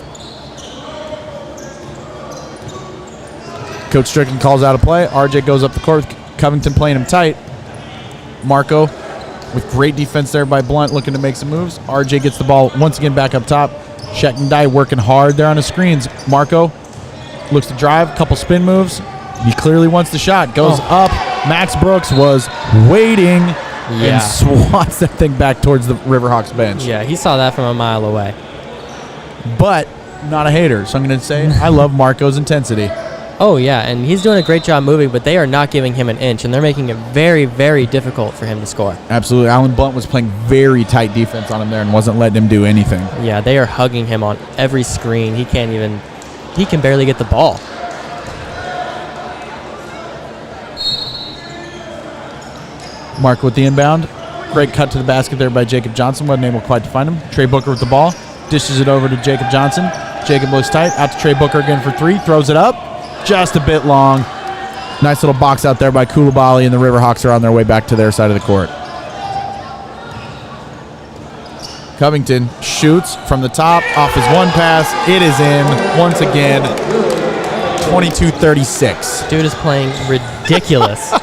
Coach Strickland calls out a play. RJ goes up the court with Covington playing him tight. Marco with great defense there by Blunt looking to make some moves. RJ gets the ball once again back up top. Sheknadai working hard there on the screens. Marco looks to drive, couple spin moves. He clearly wants the shot. Goes up. Max Brooks was waiting and swats that thing back towards the Riverhawks bench.
Yeah, he saw that from a mile away.
But not a hater, so I'm going to say I love Marco's intensity.
Oh, yeah, and he's doing a great job moving, but they are not giving him an inch, and they're making it very, very difficult for him to score.
Absolutely. Alan Blunt was playing very tight defense on him there and wasn't letting him do anything.
Yeah, they are hugging him on every screen. He can barely get the ball.
Mark with the inbound. Great cut to the basket there by Jacob Johnson. Wasn't able quite to find him. Trey Booker with the ball. Dishes it over to Jacob Johnson. Jacob looks tight. Out to Trey Booker again for three. Throws it up. Just a bit long. Nice little box out there by Koulibaly, and the Riverhawks are on their way back to their side of the court. Covington shoots from the top off his one pass. It is in once again. 22-36.
Dude is playing ridiculous. I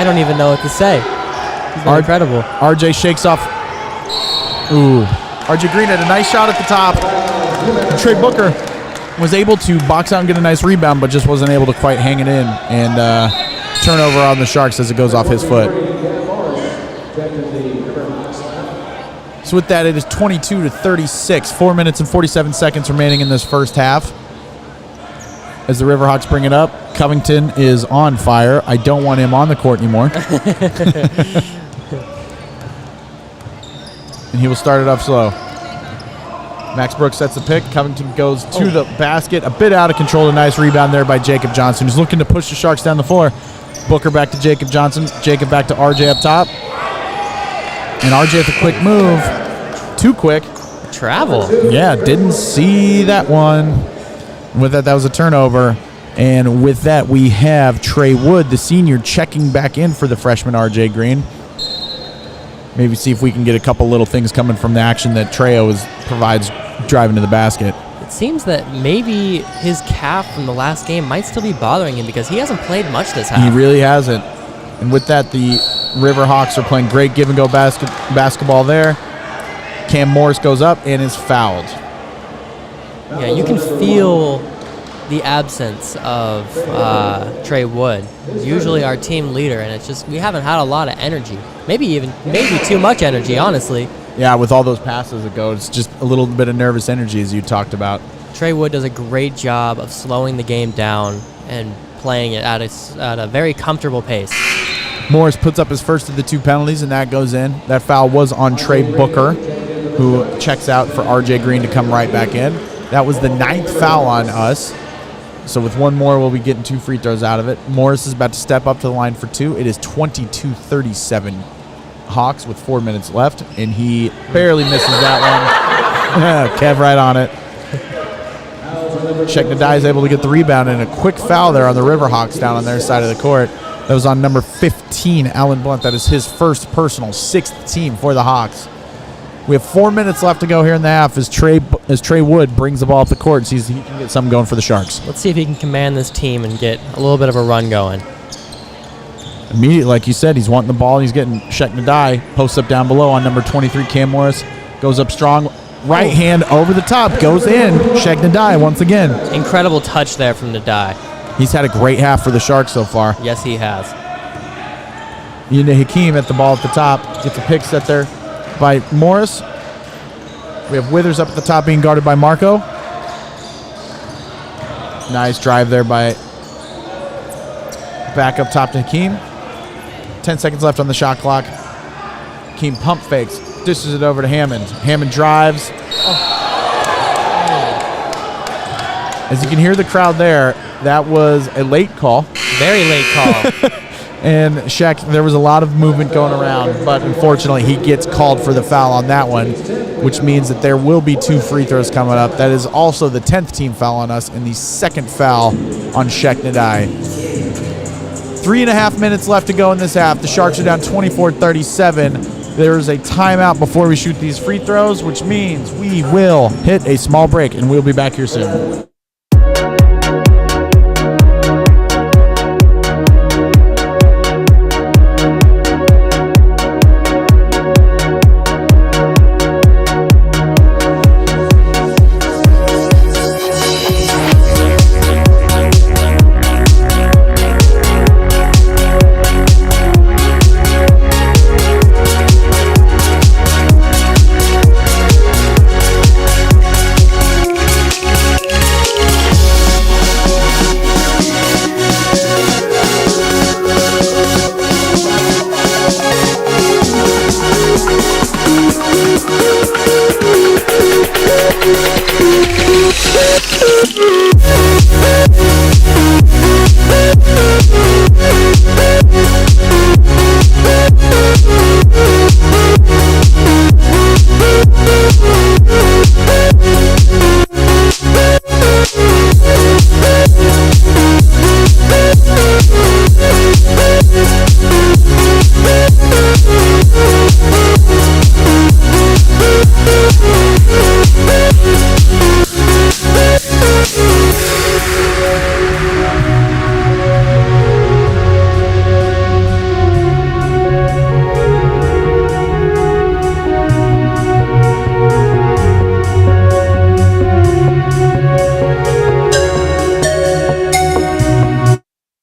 don't even know what to say. He's been incredible.
RJ shakes off. Ooh. RJ Green had a nice shot at the top. Trey Booker was able to box out and get a nice rebound, but just wasn't able to quite hang it in. And turnover on the Sharks as it goes off his foot. So with that, it is 22-36. 4 minutes and 47 seconds remaining in this first half. As the Riverhawks bring it up, Covington is on fire. I don't want him on the court anymore. And he will start it off slow. Max Brooks sets the pick. Covington goes to the basket. A bit out of control. A nice rebound there by Jacob Johnson, who's looking to push the Sharks down the floor. Booker back to Jacob Johnson. Jacob back to RJ up top. And RJ with a quick move. Too quick.
Travel.
Yeah, didn't see that one. With that was a turnover. And with that, we have Trey Wood, the senior, checking back in for the freshman RJ Green. Maybe see if we can get a couple little things coming from the action that Trejo provides driving to the basket.
It seems that maybe his calf from the last game might still be bothering him because he hasn't played much this half.
He really hasn't. And with that, the Riverhawks are playing great give-and-go basketball there. Cam Morris goes up and is fouled.
Yeah, you can feel the absence of Trey Wood, usually our team leader, and it's just we haven't had a lot of energy. Maybe too much energy, honestly.
Yeah, with all those passes that go, it's just a little bit of nervous energy, as you talked about.
Trey Wood does a great job of slowing the game down and playing it at a very comfortable pace.
Morris puts up his first of the two penalties, and that goes in. That foul was on Trey Booker, who checks out for RJ Green to come right back in. That was the 9th foul on us. So with one more, we'll be getting 2 free throws out of it. Morris is about to step up to the line for 2. It is 22-37 Hawks with 4 minutes left, and he barely misses that one. Kev right on it. Sheknadai is able to get the rebound, and a quick foul there on the Riverhawks down on their side of the court. That was on number 15, Alan Blunt. That is his first personal, 6th team for the Hawks. We have 4 minutes left to go here in the half as Trey Wood brings the ball up the court and sees he can get something going for the Sharks.
Let's see if he can command this team and get a little bit of a run going.
Immediately, like you said, he's wanting the ball. He's getting Sheknadai. Posts up down below on number 23, Cam Morris. Goes up strong. Right hand over the top. Goes in. Sheknadai once again.
Incredible touch there from Nadai.
He's had a great half for the Sharks so far.
Yes, he has.
Yinda Hakeem at the ball at the top. Gets a pick set there by Morris. We have Withers up at the top being guarded by Marco. Nice drive there by back up top to Hakeem. 10 seconds left on the shot clock. Hakeem pump fakes. Dishes it over to Hammond. Hammond drives. As you can hear the crowd there, that was a late call.
Very late call.
And Shaq, there was a lot of movement going around, but unfortunately he gets called for the foul on that one, which means that there will be 2 free throws coming up. That is also the 10th team foul on us and the 2nd foul on Sheknadai. 3.5 minutes left to go in this half. The Sharks are down 24-37. There's a timeout before we shoot these free throws, which means we will hit a small break, and we'll be back here soon.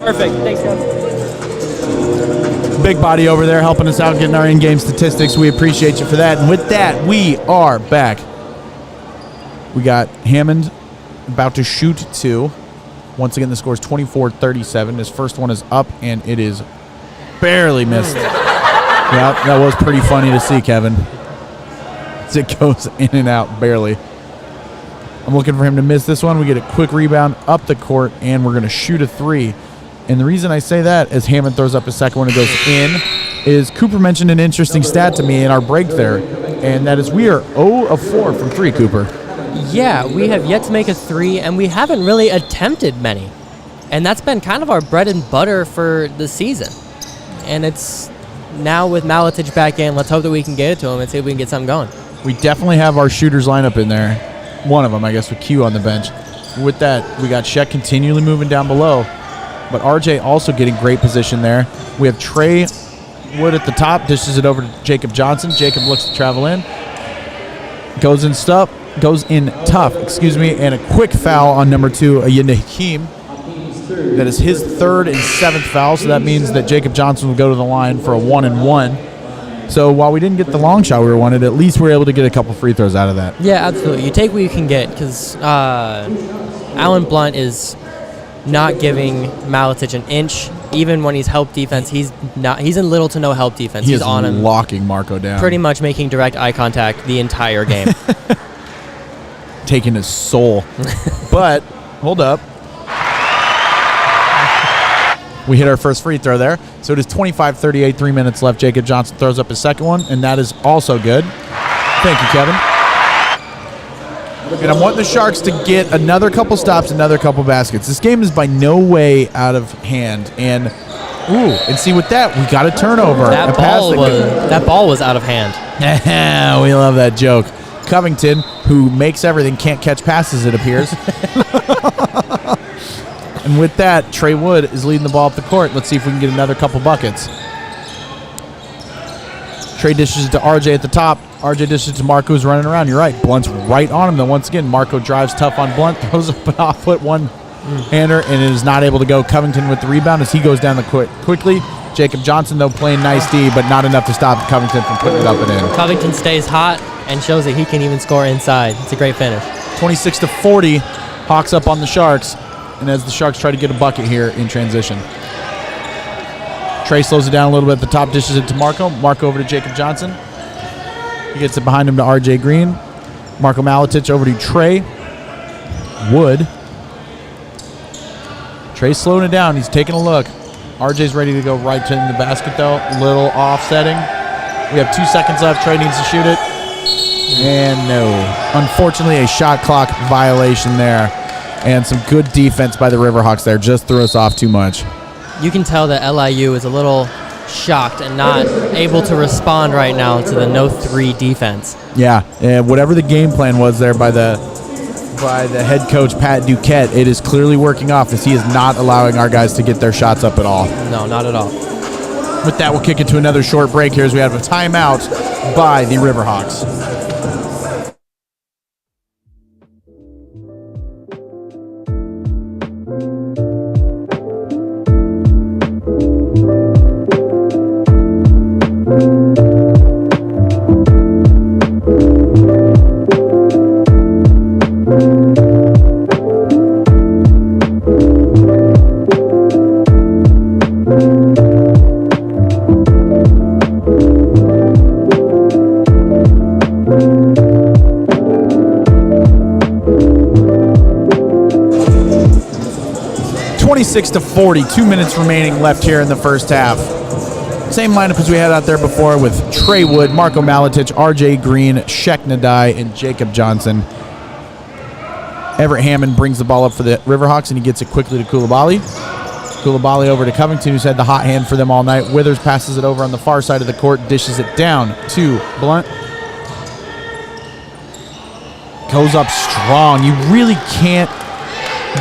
Perfect. Thanks, guys.
Big body over there helping us out getting our in-game statistics. We appreciate you for that. And with that, we are back. We got Hammond about to shoot 2. Once again, the score is 24-37. His first one is up, and it is barely missed. Yeah, that was pretty funny to see, Kevin. As it goes in and out, barely. I'm looking for him to miss this one. We get a quick rebound up the court, and we're going to shoot a 3. And the reason I say that, as Hammond throws up his second one and goes in, is Cooper mentioned an interesting stat to me in our break there, and that is we are 0 of 4 from 3, Cooper.
Yeah, we have yet to make a 3, and we haven't really attempted many. And that's been kind of our bread and butter for the season. And it's now with Maletich back in, let's hope that we can get it to him and see if we can get something going.
We definitely have our shooters lineup in there. One of them, I guess, with Q on the bench. With that, we got Sheck continually moving down below. But RJ also getting great position there. We have Trey Wood at the top, dishes it over to Jacob Johnson. Jacob looks to travel in. Goes in tough, and a quick foul on number 2, Ayinda Hakeem. That is his 3rd and 7th foul, so that means that Jacob Johnson will go to the line for a 1-and-1. So while we didn't get the long shot we wanted, at least we were able to get a couple free throws out of that.
Yeah, absolutely. You take what you can get, because Alan Blunt is not giving Maletich an inch. Even when he's help defense, he's in little to no help defense.
He's
on him,
locking Marco down.
pretty much making direct eye contact the entire game.
taking his soul. But, hold up. We hit our first free throw there. So it is 25-38, 3 minutes left. Jacob Johnson throws up his second one, and that is also good. Thank you, Kevin. And I'm wanting the Sharks to get another couple stops, another couple baskets. This game is by no way out of hand. And see with that, we got a turnover.
That ball was out of hand.
We love that joke. Covington, who makes everything, can't catch passes, it appears. And with that, Trey Wood is leading the ball up the court. Let's see if we can get another couple buckets. Trey dishes it to RJ at the top. RJ dishes it to Marco, who's running around. You're right. Blunt's right on him, though. Once again, Marco drives tough on Blunt, throws up an off-foot one-hander, and is not able to go. Covington with the rebound as he goes down the court quickly. Jacob Johnson, though, playing nice D, but not enough to stop Covington from putting it up and in.
Covington stays hot and shows that he can even score inside. It's a great finish.
26-40, Hawks up on the Sharks, and as the Sharks try to get a bucket here in transition. Trey slows it down a little bit at the top, dishes it to Marco. Marco over to Jacob Johnson. He gets it behind him to RJ Green. Marco Maletich over to Trey Wood. Trey's slowing it down. He's taking a look. RJ's ready to go right to the basket, though. Little offsetting. We have 2 seconds left. Trey needs to shoot it. And no. Unfortunately, a shot clock violation there. And some good defense by the Riverhawks there. Just threw us off too much.
You can tell that LIU is a little shocked and not able to respond right now to the no-3 defense.
Yeah, whatever the game plan was there by the head coach, Pat Duquette, it is clearly working off as he is not allowing our guys to get their shots up at all.
No, not at all.
With that, we'll kick it to another short break here as we have a timeout by the Riverhawks. To 40, 2 minutes remaining left here in the first half. Same lineup as we had out there before with Trey Wood, Marco Maletich, RJ Green, Shek Nadai, and Jacob Johnson. Everett Hammond brings the ball up for the Riverhawks, and he gets it quickly to Coulibaly. Coulibaly over to Covington, who's had the hot hand for them all night. Withers passes it over on the far side of the court, dishes it down to Blunt. Goes up strong. You really can't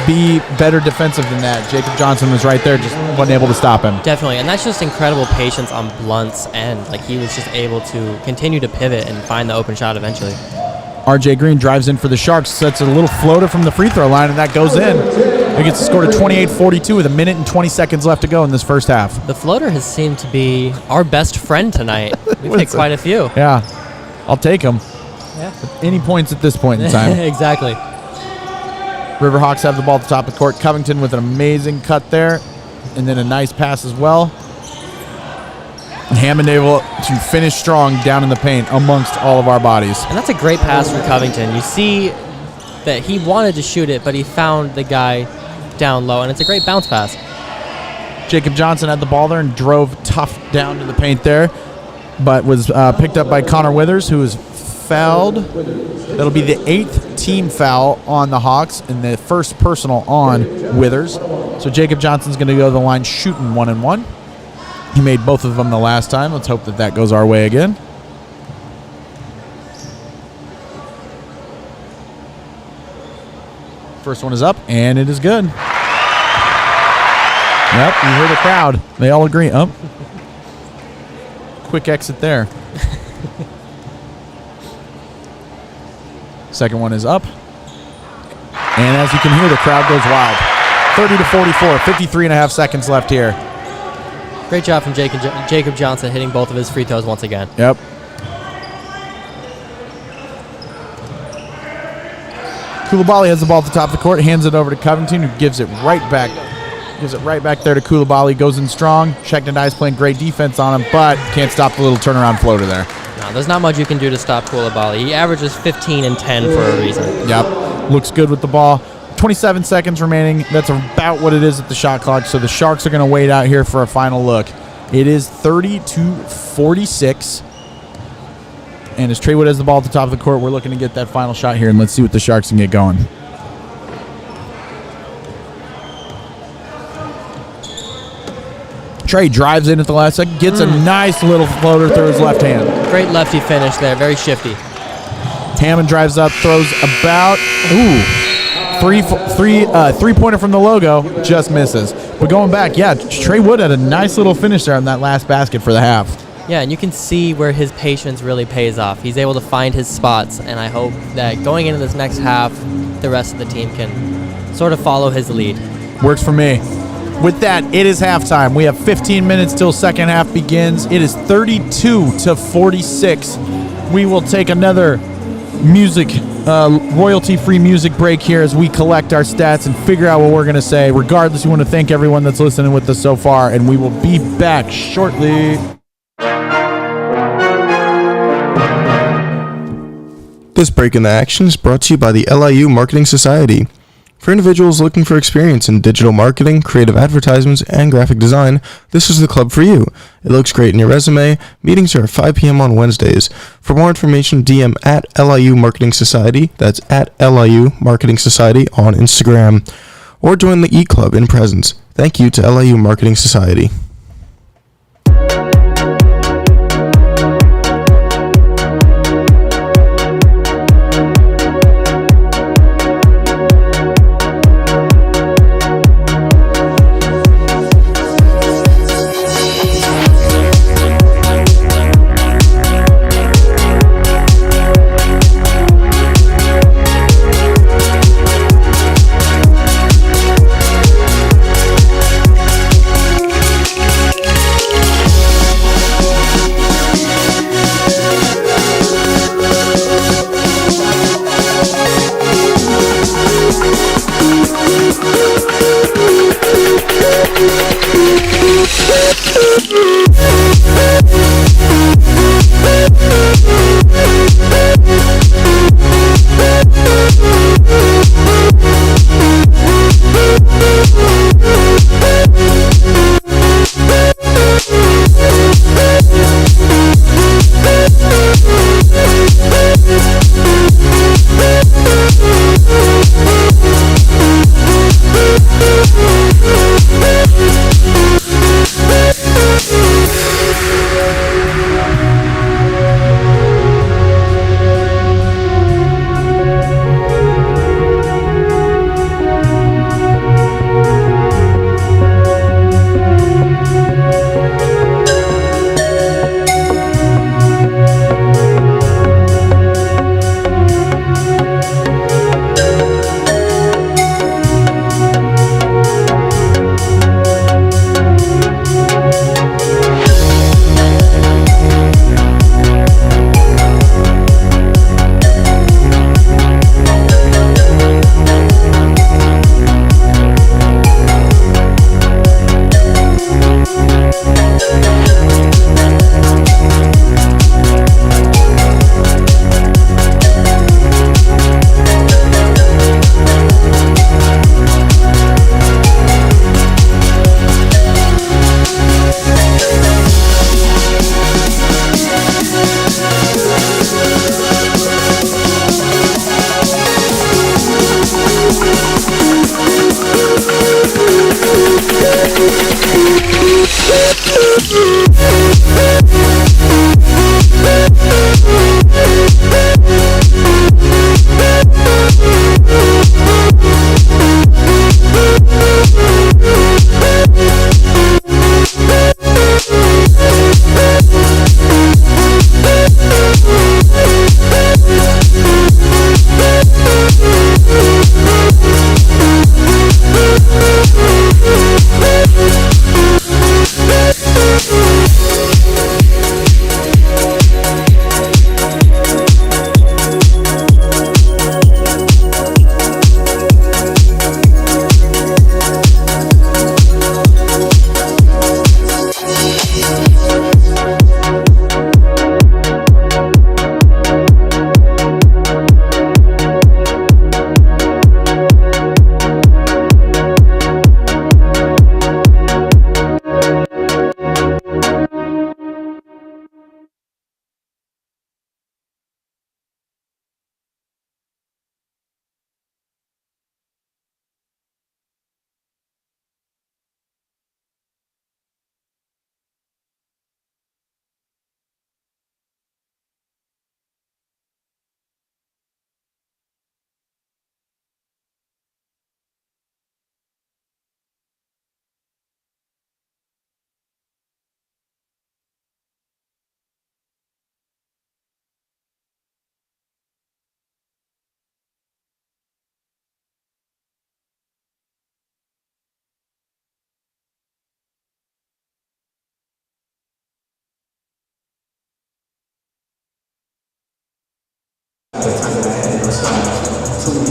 be better defensive than that. Jacob Johnson was right there, just wasn't able to stop him.
Definitely, and that's just incredible patience on Blunt's end. Like, he was just able to continue to pivot and find the open shot eventually.
RJ Green drives in for the Sharks, sets a little floater from the free throw line, and that goes in. It gets scored at 28-42 with a minute and 20 seconds left to go in this first half.
The floater has seemed to be our best friend tonight. We've hit quite a few.
Yeah, I'll take them.
Yeah.
At any points at this point in time.
Exactly.
Riverhawks have the ball at the top of the court. Covington with an amazing cut there, and then a nice pass as well. And Hammond able to finish strong down in the paint amongst all of our bodies.
And that's a great pass from Covington. You see that he wanted to shoot it, but he found the guy down low, and it's a great bounce pass.
Jacob Johnson had the ball there and drove tough down to the paint there, but was picked up by Connor Withers, who was fouled. That'll be the 8th team foul on the Hawks and the first personal on Withers. So Jacob Johnson's going to go to the line shooting 1-1. He made both of them the last time. Let's hope that that goes our way again. First one is up, and it is good. Yep, you hear the crowd. They all agree. Oh. Quick exit there. Second one is up. And as you can hear, the crowd goes wild. 30-44, 53 and a half seconds left here.
Great job from Jacob Johnson hitting both of his free throws once again.
Yep. Coulibaly has the ball at the top of the court, hands it over to Covington, who gives it right back. Gives it right back there to Coulibaly, goes in strong. Shek Nadai's playing great defense on him, but can't stop the little turnaround floater there.
No, there's not much you can do to stop Koulibaly. He averages 15 and 10 for a reason.
Yep. Looks good with the ball. 27 seconds remaining. That's about what it is at the shot clock. So the Sharks are going to wait out here for a final look. It is 30-46. And as Trey Wood has the ball at the top of the court, we're looking to get that final shot here, and let's see what the Sharks can get going. Trey drives in at the last second, gets a nice little floater through his left hand.
Great lefty finish there, very shifty.
Hammond drives up, throws about, three-pointer from the logo, just misses. But going back, yeah, Trey Wood had a nice little finish there on that last basket for the half.
Yeah, and you can see where his patience really pays off. He's able to find his spots, and I hope that going into this next half, the rest of the team can sort of follow his lead.
Works for me. With that, it is halftime. We have 15 minutes till second half begins. It is 32-46. We will take another royalty-free music break here as we collect our stats and figure out what we're going to say. Regardless, we want to thank everyone that's listening with us so far, and we will be back shortly.
This break in the action is brought to you by the LIU Marketing Society. For individuals looking for experience in digital marketing, creative advertisements, and graphic design, this is the club for you. It looks great in your resume. Meetings are at 5 p.m. on Wednesdays. For more information, DM at LIU Marketing Society. That's at LIU Marketing Society on Instagram. Or join the E-Club in presence. Thank you to LIU Marketing Society.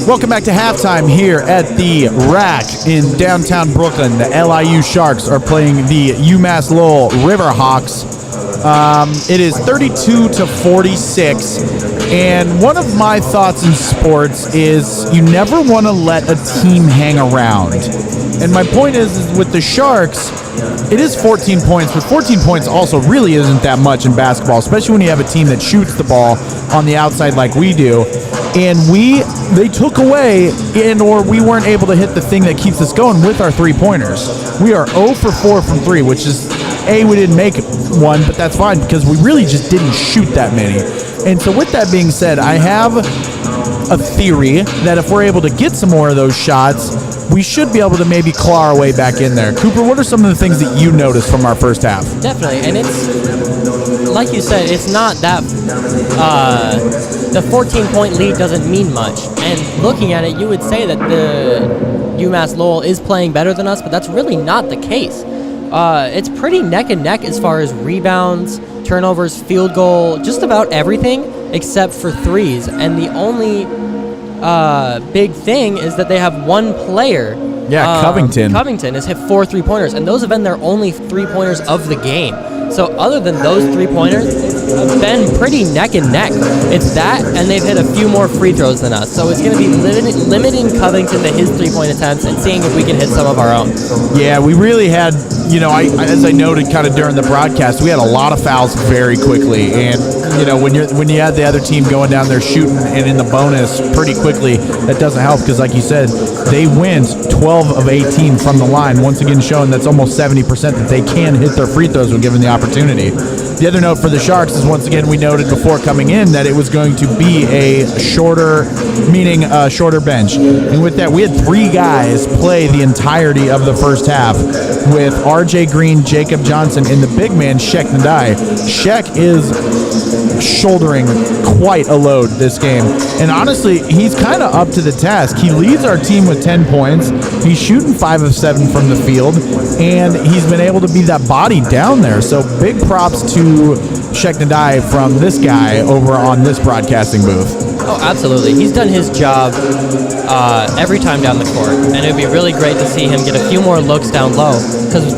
Welcome back to halftime here at the Rack in downtown Brooklyn. The LIU Sharks are playing the UMass Lowell Riverhawks. It is 32-46, and one of my thoughts in sports is you never want to let a team hang around. And my point is with the Sharks, it is 14 points, but 14 points also really isn't that much in basketball, especially when you have a team that shoots the ball on the outside like we do. And they took away, or we weren't able to hit the thing that keeps us going with our three-pointers. We are 0 for 4 from 3, which is, we didn't make one, but that's fine because we really just didn't shoot that many. And so with that being said, I have a theory that if we're able to get some more of those shots, we should be able to maybe claw our way back in there. Cooper, what are some of the things that you noticed from our first half?
Definitely, and it's, like you said, it's not that, the 14-point lead doesn't mean much. And looking at it, you would say that the UMass Lowell is playing better than us, but that's really not the case. It's pretty neck and neck as far as rebounds, turnovers, field goal, just about everything except for threes. And the only big thing is that they have one player.
Yeah, Covington.
Covington has hit 4 3-pointers, and those have been their only 3-pointers of the game. So other than those 3-pointers, have been pretty neck and neck. It's that, and they've hit a few more free throws than us. So it's going to be limiting Covington to his 3-point attempts and seeing if we can hit some of our own.
Yeah, we really had, as I noted kind of during the broadcast, we had a lot of fouls very quickly. And, when you had the other team going down there shooting and in the bonus pretty quickly, that doesn't help because, like you said, they went 12 of 18 from the line, once again showing that's almost 70% that they can hit their free throws when given the opportunity. The other note for the Sharks is, once again, we noted before coming in that it was going to be a shorter bench. And with that, we had 3 guys play the entirety of the first half with R.J. Green, Jacob Johnson, and the big man, Shek Nadai. Shek is shouldering quite a load this game. And honestly, he's kind of up to the task. He leads our team with 10 points. He's shooting 5 of 7 from the field, and he's been able to be that body down there. So big props to Shek Nadai from this guy over on this broadcasting booth.
Oh, absolutely. He's done his job every time down the court, and it would be really great to see him get a few more looks down low because,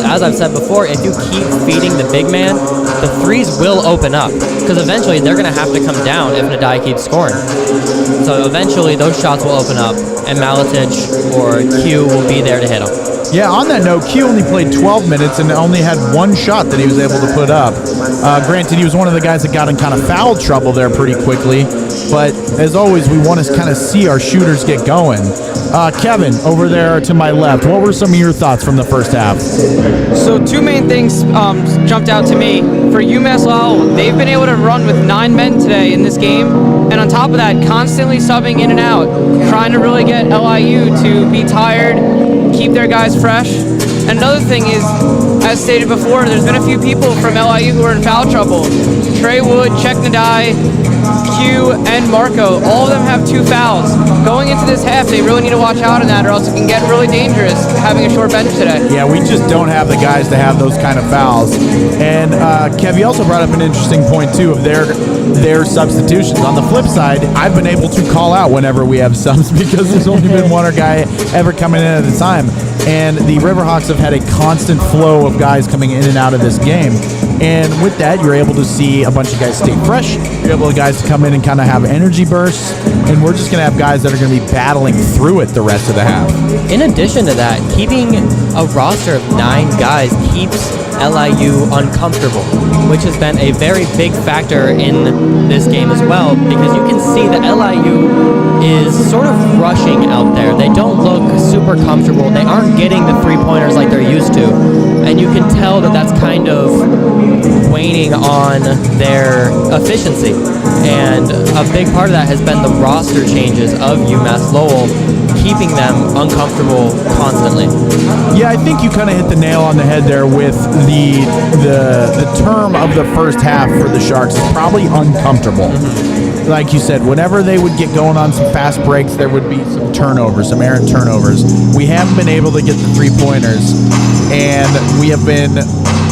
as I've said before, if you keep feeding the big man, the threes will open up because eventually they're going to have to come down if Nadai keeps scoring. So eventually those shots will open up, and Malatic or Q will be there to hit them.
Yeah, on that note, Q only played 12 minutes and only had 1 shot that he was able to put up. Granted, he was one of the guys that got in kind of foul trouble there pretty quickly. But as always, we want to kind of see our shooters get going. Kevin, over there to my left, what were some of your thoughts from the first half?
So 2 main things jumped out to me. For UMass Lowell, they've been able to run with 9 men today in this game. And on top of that, constantly subbing in and out, trying to really get LIU to be tired, keep their guys fresh. And another thing is, as stated before, there's been a few people from LIU who are in foul trouble. Trey Wood, Shek Nadai, Q, and Marco, all of them have 2 fouls. Going into this half, they really need to watch out on that or else it can get really dangerous having a short bench today.
Yeah, we just don't have the guys to have those kind of fouls. And Kev, you also brought up an interesting point, too, of their substitutions. On the flip side, I've been able to call out whenever we have subs because there's only been one guy ever coming in at a time. And the Riverhawks have had a constant flow of guys coming in and out of this game. And with that, you're able to see a bunch of guys stay fresh. You're able to guys to come in and kind of have energy bursts. And we're just going to have guys that are going to be battling through it the rest of the half.
In addition to that, keeping a roster of 9 guys keeps LIU uncomfortable, which has been a very big factor in this game as well, because you can see that LIU is sort of rushing out there. They don't look super comfortable. They aren't getting the 3-pointers like they're used to, and you can tell that that's kind of waning on their efficiency. And a big part of that has been the roster changes of UMass Lowell, keeping them uncomfortable constantly.
Yeah, I think you kind of hit the nail on the head there with the term of the first half for the Sharks is probably uncomfortable. Mm-hmm. Like you said, whenever they would get going on some fast breaks, there would be some turnovers, some errant turnovers. We haven't been able to get the 3-pointers, and we have been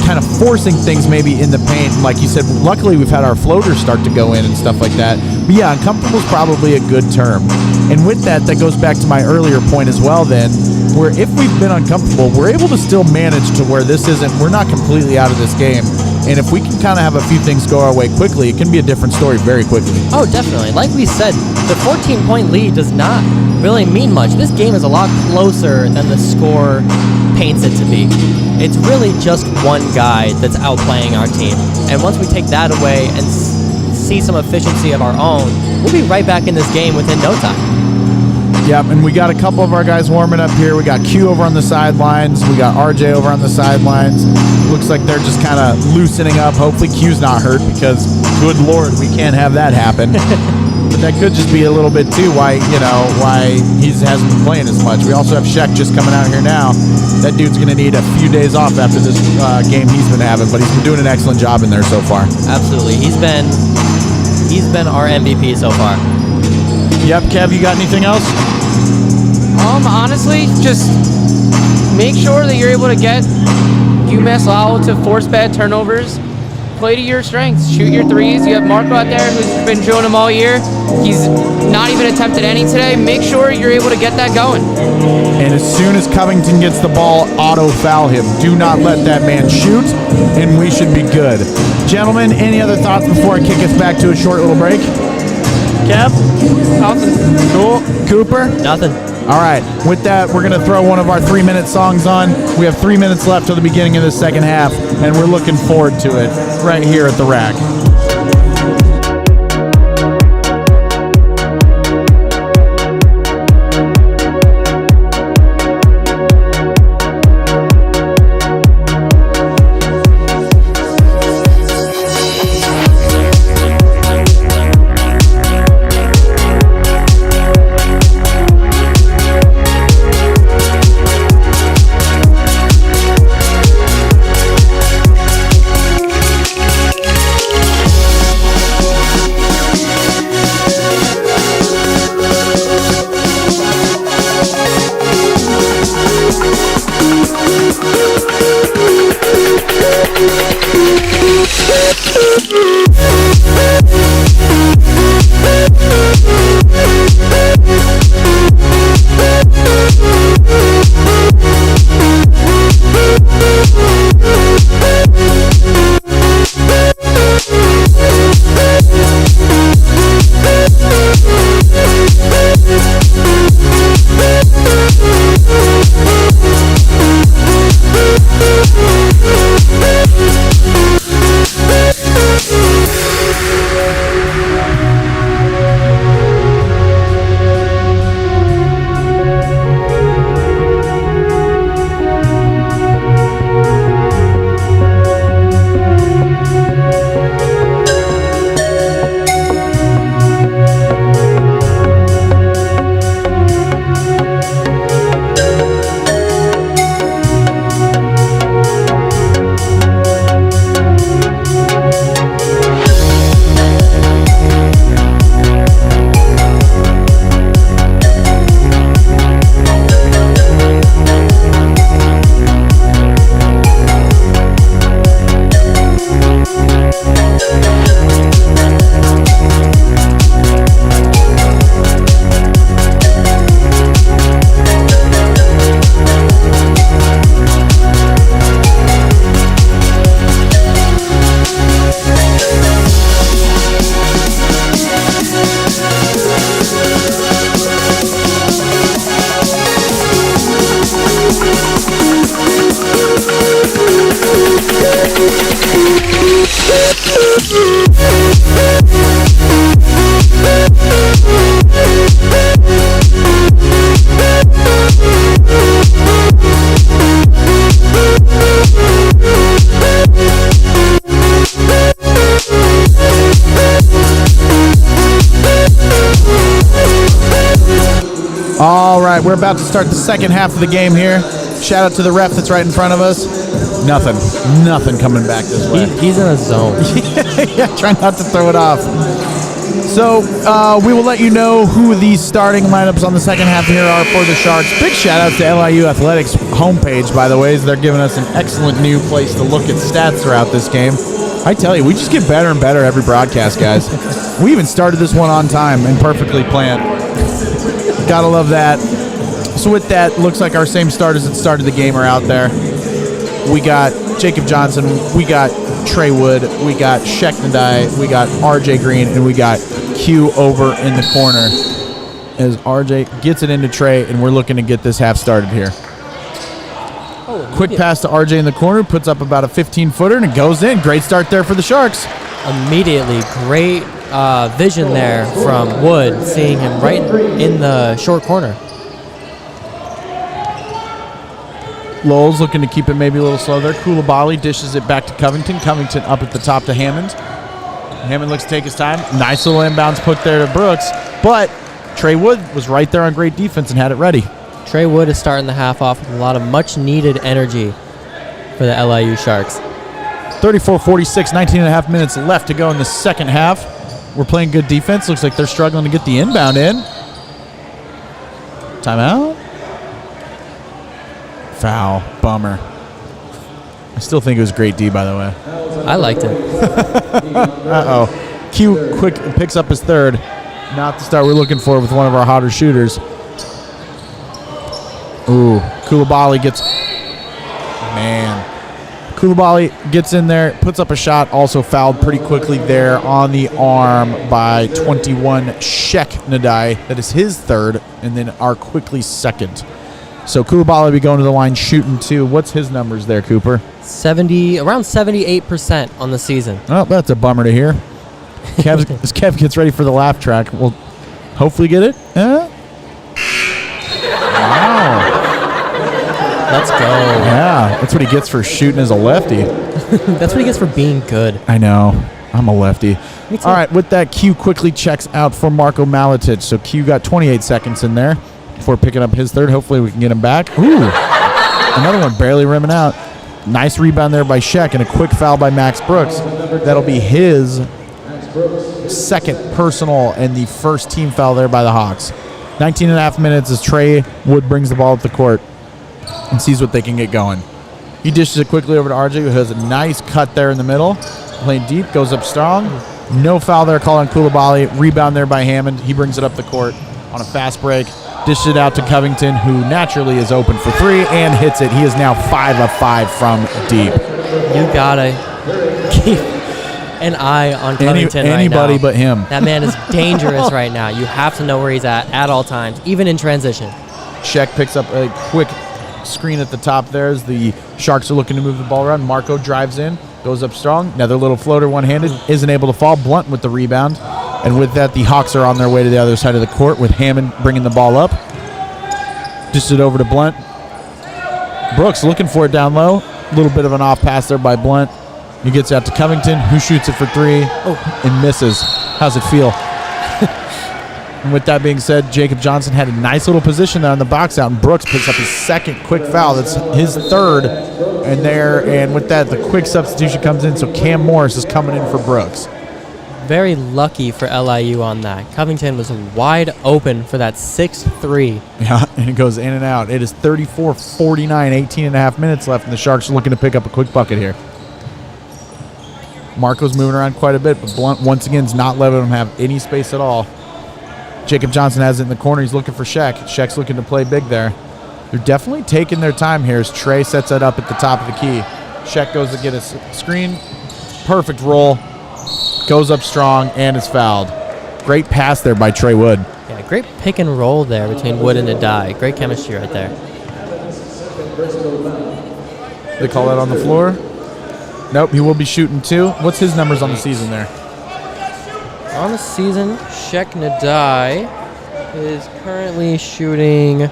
kind of forcing things maybe in the paint. Like you said, luckily we've had our floaters start to go in and stuff like that. But yeah, uncomfortable is probably a good term. And with that goes back to my earlier point as well then, where if we've been uncomfortable, we're able to still manage to where we're not completely out of this game. And if we can kind of have a few things go our way quickly, it can be a different story very quickly.
Oh, definitely. Like we said, the 14-point lead does not really mean much. This game is a lot closer than the score paints it to be. It's really just one guy that's outplaying our team. And once we take that away and see some efficiency of our own, we'll be right back in this game within no time.
Yep, and we got a couple of our guys warming up here. We got Q over on the sidelines. We got RJ over on the sidelines. Looks like they're just kind of loosening up. Hopefully Q's not hurt because, good Lord, we can't have that happen. But that could just be a little bit too why he hasn't been playing as much. We also have Sheck just coming out here now. That dude's going to need a few days off after this game he's been having, but he's been doing an excellent job in there so far.
Absolutely. He's been our MVP so far.
Yep, Kev, you got anything else?
Honestly, just make sure that you're able to get UMass Lowell to force bad turnovers. Play to your strengths. Shoot your threes. You have Marco out there who's been drilling them all year. He's not even attempted any today. Make sure you're able to get that going.
And as soon as Covington gets the ball, auto foul him. Do not let that man shoot, and we should be good. Gentlemen, any other thoughts before I kick us back to a short little break? Kev?
Nothing.
Cool. Cooper?
Nothing.
All right. With that, we're going to throw one of our 3-minute songs on. We have 3 minutes left till the beginning of the second half, and we're looking forward to it right here at the Rack. All right, we're about to start the second half of the game here. Shout out to the ref that's right in front of us. Nothing coming back this way.
He's in a zone.
Yeah, try not to throw it off. So we will let you know who the starting lineups on the second half here are for the Sharks. Big shout out to LIU Athletics homepage, by the way, as they're giving us an excellent new place to look at stats throughout this game. I tell you, we just get better and better every broadcast, guys. We even started this one on time and perfectly planned. Gotta love that. So with that, looks like our same starters that started the game are out there. We got Jacob Johnson, we got Trey Wood, we got Sheck Nadai, we got RJ Green, and we got Q over in the corner as RJ gets it into Trey, and we're looking to get this half started here. Quick pass to RJ in the corner, puts up about a 15-footer, and it goes in. Great start there for the Sharks.
Immediately, great vision there from Wood, seeing him right in the short corner.
Lowell's looking to keep it maybe a little slow there. Koulibaly dishes it back to Covington. Covington up at the top to Hammond. Hammond looks to take his time. Nice little inbounds put there to Brooks, but Trey Wood was right there on great defense and had it ready.
Trey Wood is starting the half off with a lot of much-needed energy for the LIU Sharks.
34-46, 19 and a half minutes left to go in the second half. We're playing good defense. Looks like they're struggling to get the inbound in. Timeout. Foul. Bummer. I still think it was great D, by the way.
I liked it.
Uh-oh. Q quick picks up his third. Not the start we're looking for with one of our hotter shooters. Ooh. Koulibaly gets... Man. Koulibaly gets in there, puts up a shot, also fouled pretty quickly there on the arm by 21 Sheck Nadai. That is his third, and then our quickly second. So Koulibaly will be going to the line shooting two. What's his numbers there, Cooper?
Around 78% on the season.
Oh, that's a bummer to hear. As Kev gets ready for the laugh track, we'll hopefully get it. Wow.
Let's go.
Yeah, that's what he gets for shooting as a lefty.
That's what he gets for being good.
I know. I'm a lefty.
Me too.
All right, with that, Q quickly checks out for Marko Maletic. So Q got 28 seconds in there before picking up his third. Hopefully we can get him back. Ooh, another one barely rimming out. Nice rebound there by Sheck and a quick foul by Max Brooks. That'll be his second personal and the first team foul there by the Hawks. 19 and a half minutes as Trey Wood brings the ball up the court and sees what they can get going. He dishes it quickly over to RJ, who has a nice cut there in the middle. Playing deep, goes up strong. No foul there called on Koulibaly. Rebound there by Hammond. He brings it up the court on a fast break. Dishes it out to Covington, who naturally is open for three and hits it. He is now 5 of 5 from deep.
You gotta keep an eye on Covington
Anybody
right now.
but him.
That man is dangerous right now. You have to know where he's at all times, even in transition.
Sheck picks up a quick screen at the top there as the Sharks are looking to move the ball around. Marko drives in, goes up strong. Another little floater one-handed. Isn't able to fall. Blunt with the rebound. And with that, the Hawks are on their way to the other side of the court with Hammond bringing the ball up. Dishes it over to Blunt. Brooks looking for it down low. A little bit of an off pass there by Blunt. He gets out to Covington, who shoots it for three and misses. How's it feel? And with that being said, Jacob Johnson had a nice little position there on the box out, and Brooks picks up his second quick foul. That's his third. And with that, the quick substitution comes in, so Cam Morris is coming in for Brooks.
Very lucky for LIU on that. Covington was wide open for that 6-3.
Yeah, and it goes in and out. It is 34-49, 18 and a half minutes left, and the Sharks are looking to pick up a quick bucket here. Marco's moving around quite a bit, but Blunt once again is not letting him have any space at all. Jacob Johnson has it in the corner. He's looking for Sheck. Sheck's looking to play big there. They're definitely taking their time here as Trey sets it up at the top of the key. Sheck goes to get a screen. Perfect roll. Goes up strong and is fouled. Great pass there by Trey Wood.
Yeah, great pick and roll there between Wood and Nadai. Great chemistry right there.
They call that on the floor. Nope, he will be shooting two. What's his numbers on the season there?
On the season, Sheck Nadai is currently shooting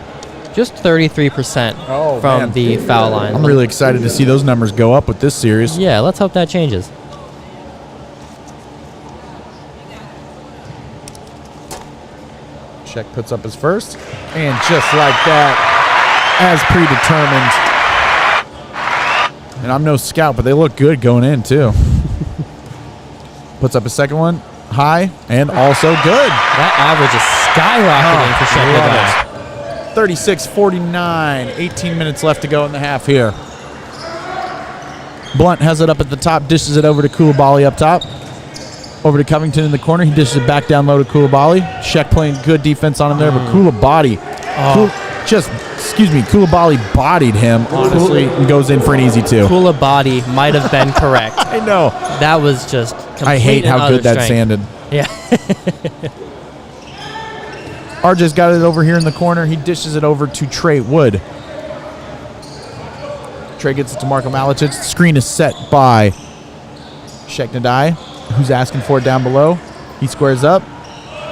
just 33% from the foul line.
I'm really excited to see those numbers go up with this series.
Yeah, let's hope that changes.
Sheck puts up his first, and just like that, as predetermined. And I'm no scout, but they look good going in, too. Puts up his second one, high, and also good.
That average is skyrocketing for Sheck Nadai.
36-49, 18 minutes left to go in the half here. Blunt has it up at the top, dishes it over to Koulibaly up top. Over to Covington in the corner. He dishes it back down low to Koulibaly. Sheck playing good defense on him there, but Koulibaly Koulibaly bodied him, honestly, and goes in for an easy 2.
Koulibaly might have been correct.
I know.
That was just complete
I hate
and
how
utter
good that
strength.
sanded.
Yeah.
RJ's got it over here in the corner. He dishes it over to Trey Wood. Trey gets it to Marko Malicic. The screen is set by Sheck Nadai, who's asking for it down below. He squares up,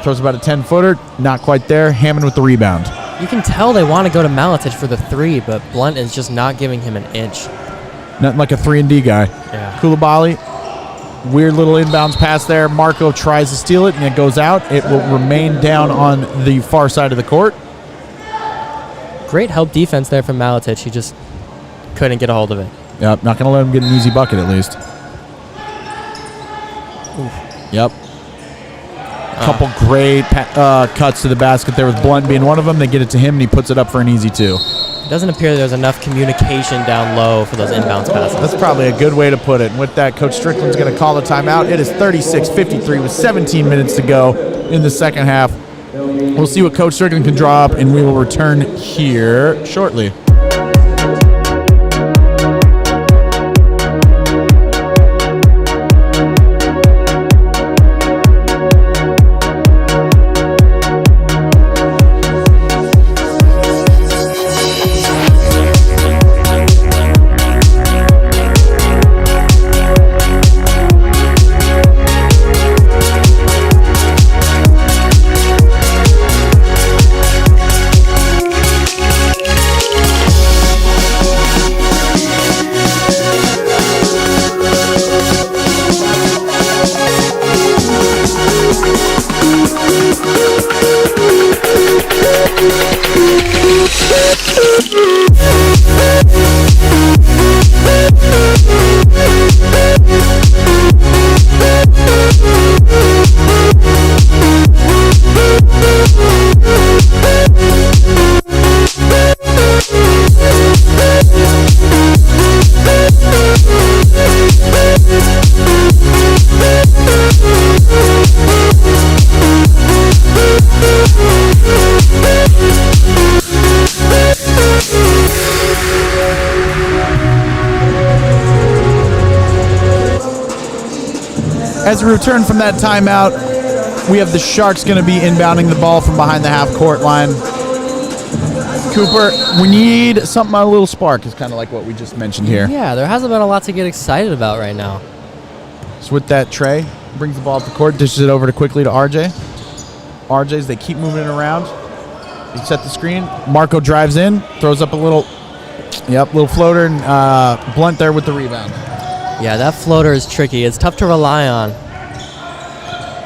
throws about a 10-footer. Not quite there. Hammond with the rebound.
You can tell they want to go to Malicic for the 3, but Blunt is just not giving him an inch.
Nothing like a 3-and-D guy.
Yeah.
Koulibaly, weird little inbounds pass there. Marko tries to steal it, and it goes out. It will remain down on the far side of the court.
Great help defense there from Malicic. He just couldn't get a hold of it.
Yep, not going to let him get an easy bucket at least. Yep. Couple great cuts to the basket there with Blunt being one of them. They get it to him, and he puts it up for an easy 2.
It doesn't appear there's enough communication down low for those inbounds passes.
That's probably a good way to put it. And with that, Coach Strickland's going to call a timeout. It is 36-53 with 17 minutes to go in the second half. We'll see what Coach Strickland can draw up, and we will return here shortly. As we return from that timeout, we have the Sharks going to be inbounding the ball from behind the half-court line. Cooper, we need something, a little spark is kind of like what we just mentioned here.
Yeah, there hasn't been a lot to get excited about right now.
So with that, Trey brings the ball up the court, dishes it over quickly to RJ. RJ's, they keep moving it around. They set the screen. Marko drives in, throws up a little floater, and Blunt there with the rebound.
Yeah, that floater is tricky. It's tough to rely on.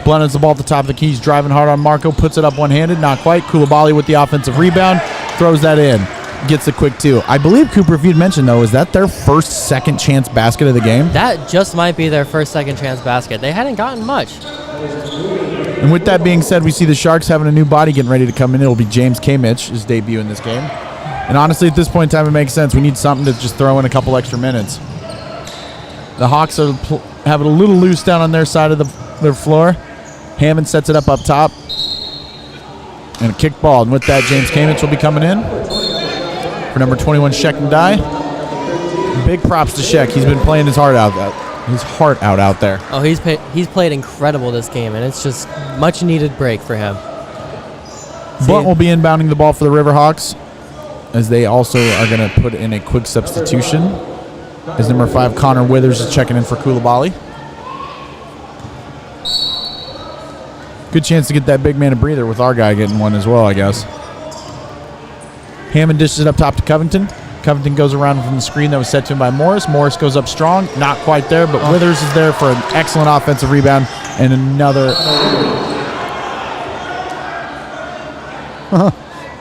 Blunt has the ball at the top of the key. He's driving hard on Marko, puts it up one-handed, not quite. Koulibaly with the offensive rebound, throws that in, gets the quick 2. I believe, Cooper, if you'd mentioned, though, is that their first second chance basket of the game?
That just might be their first second chance basket. They hadn't gotten much.
And with that being said, we see the Sharks having a new body getting ready to come in. It'll be James K. Mitch, his debut in this game. And honestly, at this point in time, it makes sense. We need something to just throw in a couple extra minutes. The Hawks are have it a little loose down on their side of their floor. Hammond sets it up top. And a kick ball. And with that, James Kamich will be coming in for number 21, Sheck Nadai. Big props to Sheck. He's been playing his heart out out there.
Oh, he's played incredible this game, and it's just much needed break for him.
Blunt will be inbounding the ball for the Riverhawks, as they also are going to put in a quick substitution, as number 5, Connor Withers, is checking in for Koulibaly. Good chance to get that big man a breather with our guy getting one as well, I guess. Hammond dishes it up top to Covington. Covington goes around from the screen that was set to him by Morris. Morris goes up strong. Not quite there, but Withers is there for an excellent offensive rebound and another.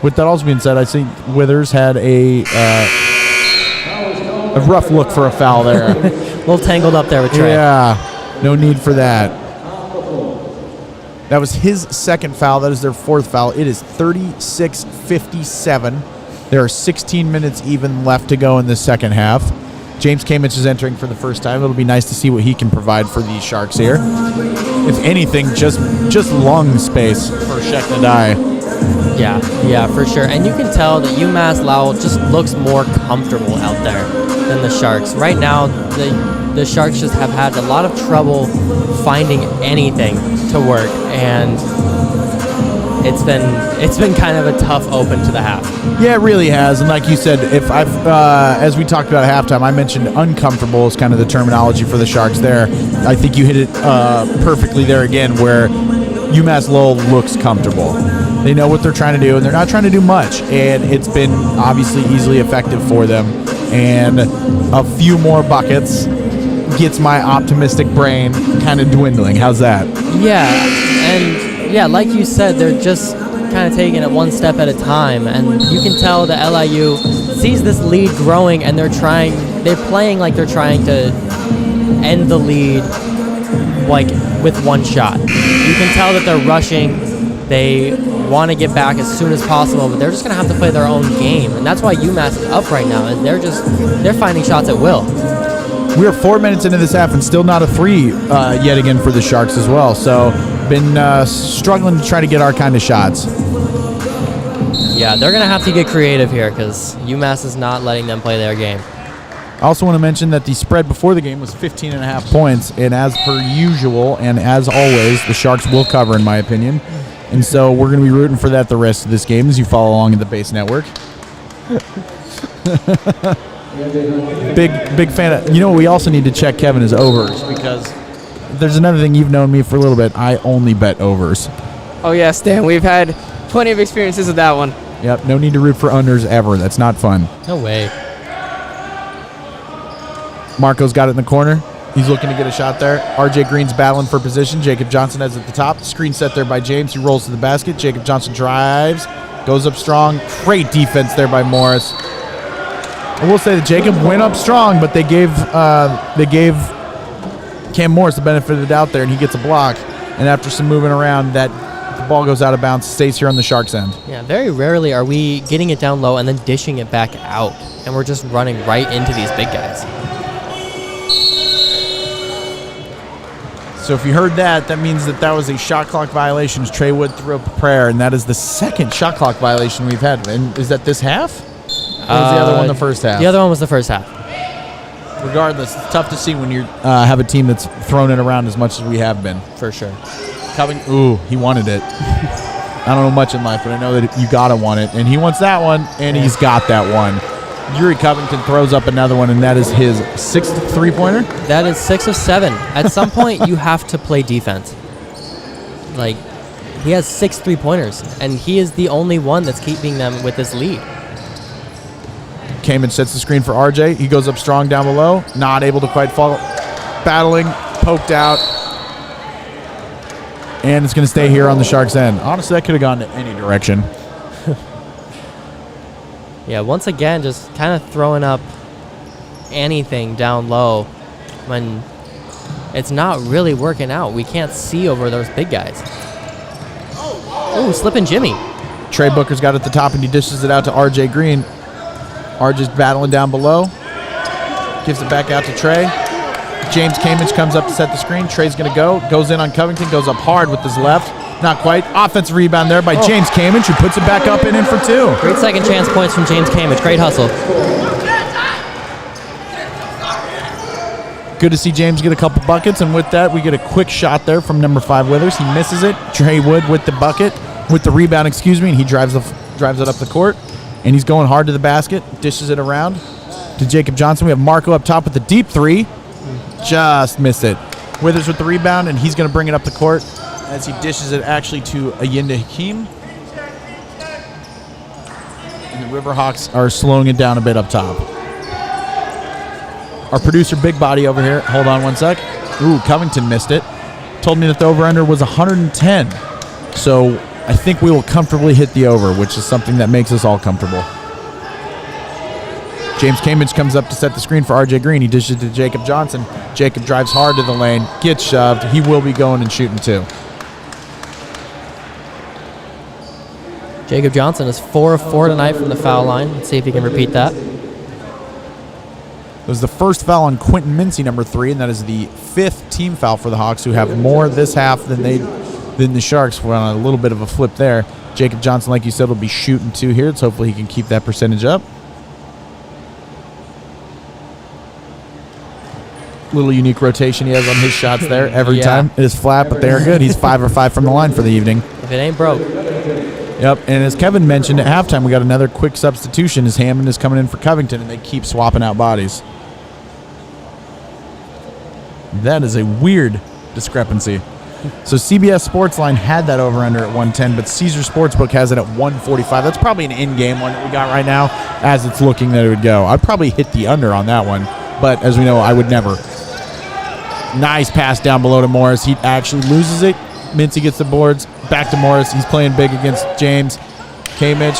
With that also being said, I think Withers had a rough look for a foul there.
A little tangled up there with Trey.
Yeah, no need for that. That was his second foul. That is their 4th foul. It is 36-57. There are 16 minutes even left to go in the second half. James Kamich is entering for the first time. It'll be nice to see what he can provide for these Sharks here. If anything, just lung space for Sheknadai.
Yeah, for sure. And you can tell that UMass Lowell just looks more comfortable out there than the Sharks. Right now, the Sharks just have had a lot of trouble finding anything to work, and it's been kind of a tough open to the half.
Yeah, it really has. And like you said, if as we talked about at halftime, I mentioned uncomfortable is kind of the terminology for the Sharks there. I think you hit it perfectly there again, where UMass Lowell looks comfortable. They know what they're trying to do, and they're not trying to do much. And it's been obviously easily effective for them. And a few more buckets gets my optimistic brain kind of dwindling. How's that?
Yeah, and yeah, like you said, they're just kind of taking it one step at a time. And you can tell that LIU sees this lead growing, and they're playing like they're trying to end the lead like with one shot. You can tell that they're rushing. They want to get back as soon as possible, but they're just going to have to play their own game. And that's why UMass is up right now, and they're finding shots at will.
We're 4 minutes into this half and still not a three yet again for the Sharks as well. So been struggling to try to get our kind of shots.
Yeah, they're going to have to get creative here because UMass is not letting them play their game.
I also want to mention that the spread before the game was 15.5 points, and as per usual and as always, the Sharks will cover, in my opinion. And so we're going to be rooting for that the rest of this game as you follow along in the Base Network. Big fan of. You know what? We also need to check Kevin his overs, because there's another thing. You've known me for a little bit. I only bet overs.
Oh yes, Dan. We've had plenty of experiences with that one.
Yep. No need to root for unders ever. That's not fun.
No way.
Marco's got it in the corner. He's looking to get a shot there. RJ Green's battling for position. Jacob Johnson has it at the top. Screen set there by James. He rolls to the basket. Jacob Johnson drives. Goes up strong. Great defense there by Morris. I will say that Jacob went up strong, but they gave Cam Morris the benefit of the doubt there, and he gets a block. And after some moving around, the ball goes out of bounds, stays here on the Sharks' end. Yeah,
very rarely are we getting it down low and then dishing it back out, and we're just running right into these big guys.
So if you heard that, that means that was a shot clock violation. Trey Wood threw up a prayer, and that is the second shot clock violation we've had. And is that this half? Or was the other one the first half?
The other one was the first half.
Regardless, it's tough to see when you have a team that's thrown it around as much as we have been.
For sure.
Ooh, he wanted it. I don't know much in life, but I know that you got to want it. And he wants that one, and he's got that one. Yuri Covington throws up another one, and that is his 6th three-pointer?
That is 6 of 7. At some point, you have to play defense. Like, he has 6 three-pointers, and he is the only one that's keeping them with this lead.
Kamen sets the screen for RJ. He goes up strong down below. Not able to quite fall. Battling, poked out. And it's going to stay here on the Sharks' end. Honestly, that could have gone to any direction.
Yeah, once again, just kind of throwing up anything down low when it's not really working out. We can't see over those big guys. Ooh, slipping Jimmy.
Trey Booker's got it at the top, and he dishes it out to RJ Green. RJ's battling down below. Gives it back out to Trey. James Kamich comes up to set the screen. Trey's going to go. Goes in on Covington. Goes up hard with his left. Not quite. Offensive rebound there by James Kamich, who puts it back up and in for 2.
Great second chance points from James Kamich. Great hustle.
Good to see James get a couple buckets, and with that, we get a quick shot there from number 5 Withers. He misses it. Trey Wood with the rebound, and he drives it up the court, and he's going hard to the basket, dishes it around to Jacob Johnson. We have Marco up top with the deep 3. Just missed it. Withers with the rebound, and he's going to bring it up the court as he dishes it actually to Ayinda Hakeem. And the Riverhawks are slowing it down a bit up top. Our producer, Big Body, over here. Hold on one sec. Ooh, Covington missed it. Told me that the over-under was 110. So I think we will comfortably hit the over, which is something that makes us all comfortable. James Kamich comes up to set the screen for RJ Green. He dishes it to Jacob Johnson. Jacob drives hard to the lane, gets shoved. He will be going and shooting 2.
Jacob Johnson is 4 of 4 tonight from the foul line. Let's see if he can repeat that.
was the first foul on Quentin Mincy, number 3, and that is the 5th team foul for the Hawks, who have more this half than the Sharks. We're on a little bit of a flip there. Jacob Johnson, like you said, will be shooting 2 here, so hopefully he can keep that percentage up. Little unique rotation he has on his shots there every time. It is flat, but they are good. He's 5 or 5 from the line for the evening.
If it ain't broke.
Yep, and as Kevin mentioned, at halftime we got another quick substitution as Hammond is coming in for Covington, and they keep swapping out bodies. That is a weird discrepancy. So CBS Sportsline had that over-under at 110, but Caesar Sportsbook has it at 145. That's probably an in-game one that we got right now as it's looking that it would go. I'd probably hit the under on that one, but as we know, I would never. Nice pass down below to Morris. He actually loses it. Mincy gets the boards. Back to Morris. He's playing big against James. Kamich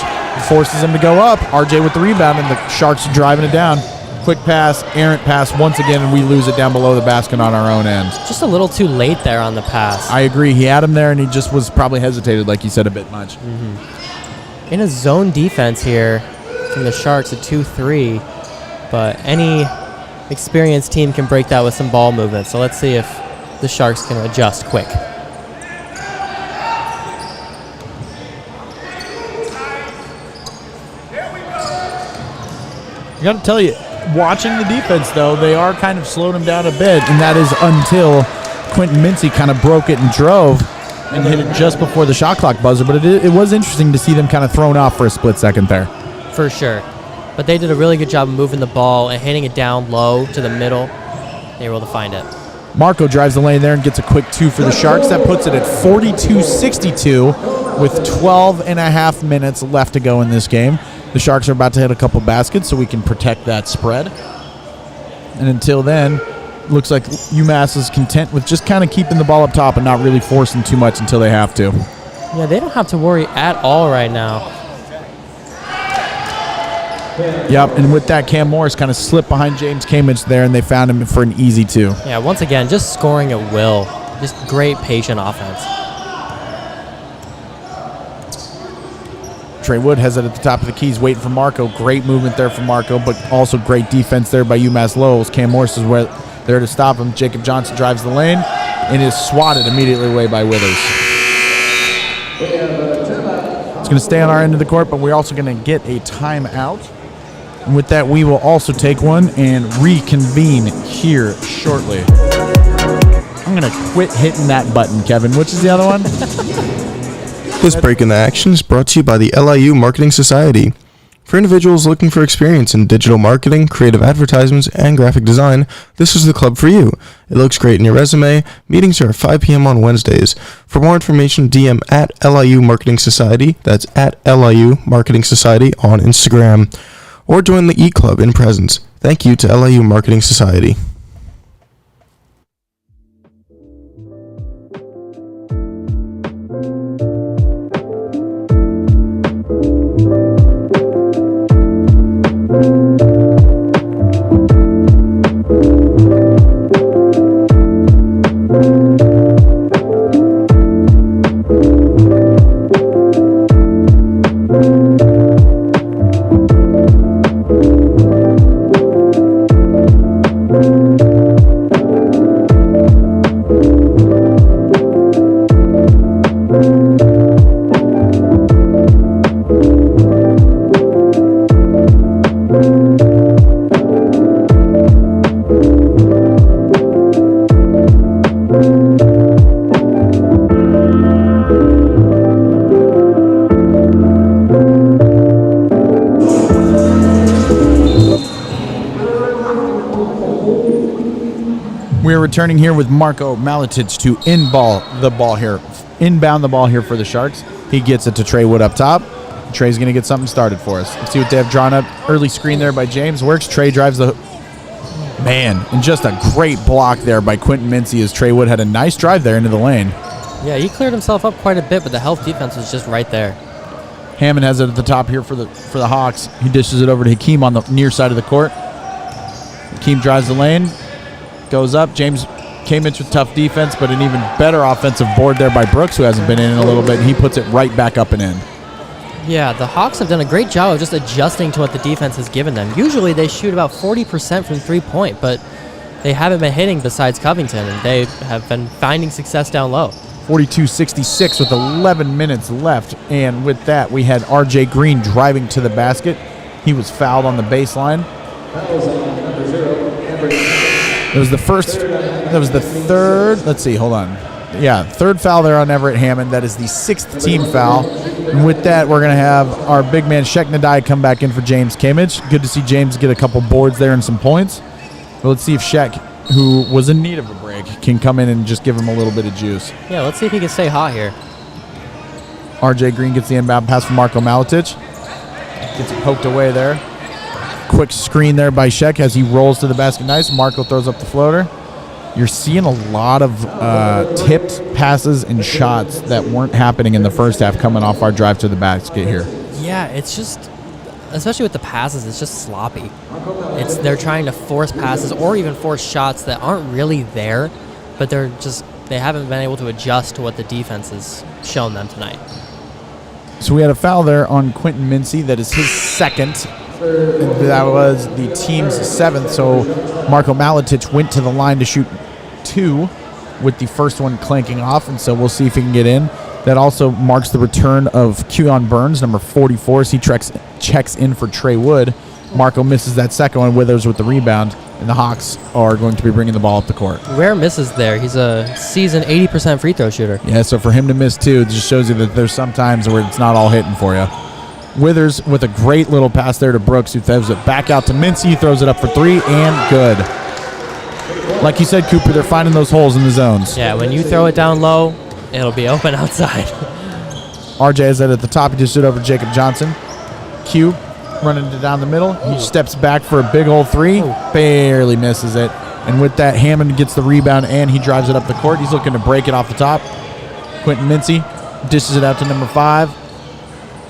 forces him to go up. RJ with the rebound, and the Sharks are driving it down. Quick pass, errant pass once again, and we lose it down below the basket on our own end.
Just a little too late there on the pass.
I agree. He had him there, and he just was probably hesitated, like you said, a bit much.
In a zone defense here from the Sharks, a 2-3, but any experienced team can break that with some ball movement. So let's see if the Sharks can adjust quick.
I got to tell you, watching the defense, though, they are kind of slowed him down a bit, and that is until Quentin Mincy kind of broke it and drove and hit it just before the shot clock buzzer. But it was interesting to see them kind of thrown off for a split second there.
For sure. But they did a really good job of moving the ball and hitting it down low to the middle. They were able to find it.
Marco drives the lane there and gets a quick 2 for the Sharks. That puts it at 42-62 with 12 and a half minutes left to go in this game. The Sharks are about to hit a couple baskets so we can protect that spread. And until then, looks like UMass is content with just kind of keeping the ball up top and not really forcing too much until they have to.
Yeah, they don't have to worry at all right now.
Yep, and with that, Cam Morris kind of slipped behind James Kamich there, and they found him for an easy 2.
Yeah, once again, just scoring at will. Just great patient offense.
Trey Wood has it at the top of the keys, waiting for Marco. Great movement there for Marco, but also great defense there by UMass Lowell. Cam Morris is there to stop him. Jacob Johnson drives the lane and is swatted immediately away by Withers. It's going to stay on our end of the court, but we're also going to get a timeout. And with that, we will also take one and reconvene here shortly. I'm going to quit hitting that button, Kevin. Which is the other one?
This break in the action is brought to you by the LIU Marketing Society. For individuals looking for experience in digital marketing, creative advertisements, and graphic design, this is the club for you. It looks great in your resume. Meetings are at 5 p.m. on Wednesdays. For more information, DM at LIU Marketing Society. That's at LIU Marketing Society on Instagram. Or join the E-Club in presence. Thank you to LIU Marketing Society.
We're returning here with Marco Malatic to inbound the ball here for the Sharks. He gets it to Trey Wood up top. Trey's going to get something started for us. Let's see what they have drawn up. Early screen there by James. Works. Trey drives the... Man, and just a great block there by Quentin Mincy as Trey Wood had a nice drive there into the lane.
Yeah, he cleared himself up quite a bit, but the health defense was just right there.
Hammond has it at the top here for the Hawks. He dishes it over to Hakeem on the near side of the court. Hakeem drives the lane. Goes up. James Kamich with tough defense, but an even better offensive board there by Brooks, who hasn't been in a little bit, and he puts it right back up and in.
Yeah, the Hawks have done a great job of just adjusting to what the defense has given them. Usually they shoot about 40% from three-point, but they haven't been hitting besides Covington, and they have been finding success down low.
42-66 with 11 minutes left. And with that, we had R.J. Green driving to the basket. He was fouled on the baseline. It was the third. Let's see, hold on. Yeah, third foul there on Everett Hammond. That is the 6th team foul. And with that, we're going to have our big man Sheck Nadai come back in for James Kimmich. Good to see James get a couple boards there and some points. But let's see if Sheck, who was in need of a break, can come in and just give him a little bit of juice.
Yeah, let's see if he can stay hot here.
R.J. Green gets the inbound pass from Marco Maletic. Gets it poked away there. Quick screen there by Sheck as he rolls to the basket. Nice. Marco throws up the floater. You're seeing a lot of tipped passes and shots that weren't happening in the first half coming off our drive to the basket here.
Yeah, it's just, especially with the passes, it's just sloppy. They're trying to force passes or even force shots that aren't really there, but they haven't been able to adjust to what the defense has shown them tonight.
So we had a foul there on Quentin Mincy. That is his 2nd. That was the team's 7th. So Marco Maletic went to the line to shoot 2 with the first one clanking off. And so we'll see if he can get in. That also marks the return of Keon Burns, number 44, as he checks in for Trey Wood. Marco misses that second one. Withers with the rebound. And the Hawks are going to be bringing the ball up the court.
Rare misses there. He's a seasoned 80% free throw shooter.
Yeah, so for him to miss 2, it just shows you that there's some times where it's not all hitting for you. Withers with a great little pass there to Brooks, who throws it back out to Mincy, throws it up for 3, and good. Like you said, Cooper, they're finding those holes in the zones.
Yeah, when you throw it down low, it'll be open outside.
RJ is at the top. He just stood over Jacob Johnson. Q running it down the middle. He steps back for a big old 3. Barely misses it. And with that, Hammond gets the rebound, and he drives it up the court. He's looking to break it off the top. Quentin Mincy dishes it out to number 5.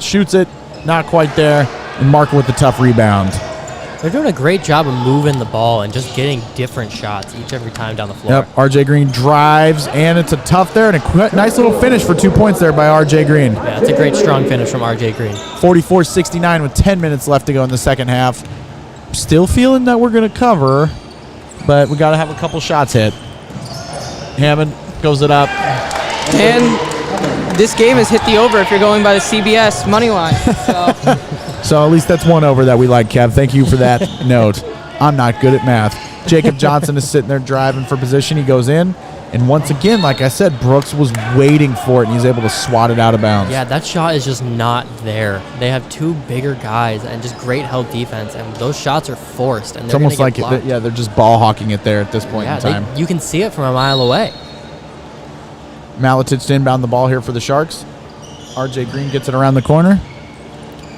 Shoots it. Not quite there. And Marco with the tough rebound.
They're doing a great job of moving the ball and just getting different shots every time down the floor.
Yep, RJ Green drives, and it's a tough there, and a nice little finish for 2 points there by RJ Green.
Yeah, it's a great strong finish from RJ Green.
44-69 with 10 minutes left to go in the second half. Still feeling that we're going to cover, but we got to have a couple shots hit. Hammond goes it up.
And this game has hit the over if you're going by the CBS money line.
So at least that's one over that we like, Kev. Thank you for that note. I'm not good at math. Jacob Johnson is sitting there driving for position. He goes in. And once again, like I said, Brooks was waiting for it, and he's able to swat it out of bounds.
Yeah, that shot is just not there. They have 2 bigger guys and just great held defense, and those shots are forced. And
it's almost like they're just ball hawking it there at this point in time.
You can see it from a mile away.
Maletic to inbound the ball here for the Sharks. RJ Green gets it around the corner.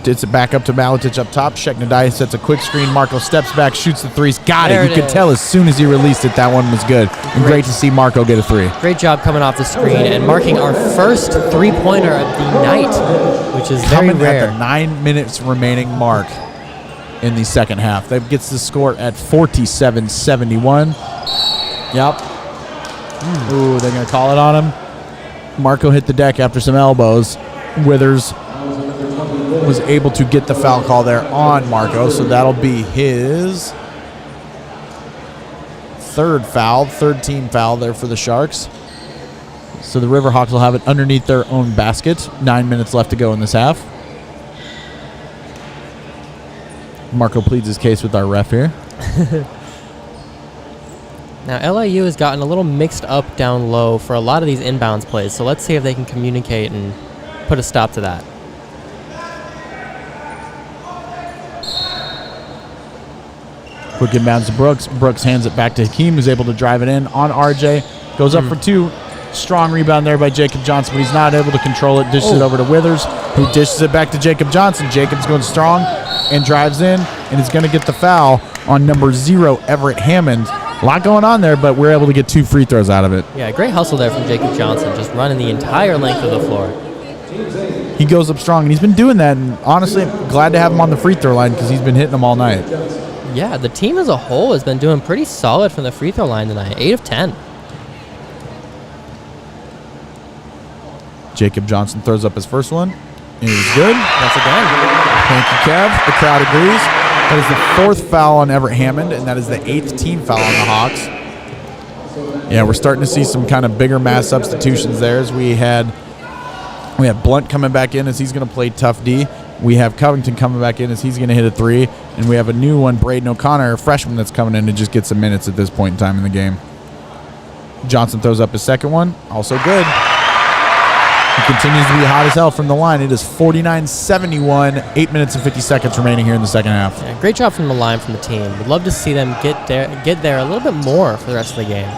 Gets it back up to Maletic up top. Sheck Nadai sets a quick screen. Marco steps back, shoots the 3s. Got it. You could tell as soon as he released it, that one was good. And great to see Marco get a 3.
Great job coming off the screen and marking our first 3-pointer of the night, which is very
coming
rare.
At the 9 minutes remaining mark in the second half. That gets the score at 47-71. Yep. Ooh, they're going to call it on him. Marco hit the deck after some elbows. Withers was able to get the foul call there on Marco, so that'll be his 3rd team foul there for the Sharks. So the Riverhawks will have it underneath their own basket. 9 minutes left to go in this half. Marco pleads his case with our ref here.
Now, LIU has gotten a little mixed up down low for a lot of these inbounds plays, so let's see if they can communicate and put a stop to that.
Quick inbounds to Brooks. Brooks hands it back to Hakeem, who's able to drive it in on RJ. Goes up for 2. Strong rebound there by Jacob Johnson, but he's not able to control it. Dishes it over to Withers, who dishes it back to Jacob Johnson. Jacob's going strong and drives in, and is going to get the foul on number 0, Everett Hammond. A lot going on there, but we're able to get 2 free throws out of it.
Yeah, great hustle there from Jacob Johnson, just running the entire length of the floor.
He goes up strong, and he's been doing that, and honestly, I'm glad to have him on the free throw line because he's been hitting them all night.
Yeah, the team as a whole has been doing pretty solid from the free throw line tonight, 8 of 10.
Jacob Johnson throws up his first one. It is good.
Once again.
Thank you, Kev. The crowd agrees. That is the 4th foul on Everett Hammond, and that is the 8th team foul on the Hawks. Yeah, we're starting to see some kind of bigger mass substitutions there. As we have Blunt coming back in as he's going to play tough D. We have Covington coming back in as he's going to hit a 3. And we have a new one, Braden O'Connor, a freshman that's coming in to just get some minutes at this point in time in the game. Johnson throws up his second one. Also good. He continues to be hot as hell from the line. It is 49-71, 8 minutes and 50 seconds remaining here in the second half.
Yeah, great job from the line from the team. Would love to see them get there a little bit more for the rest of the game.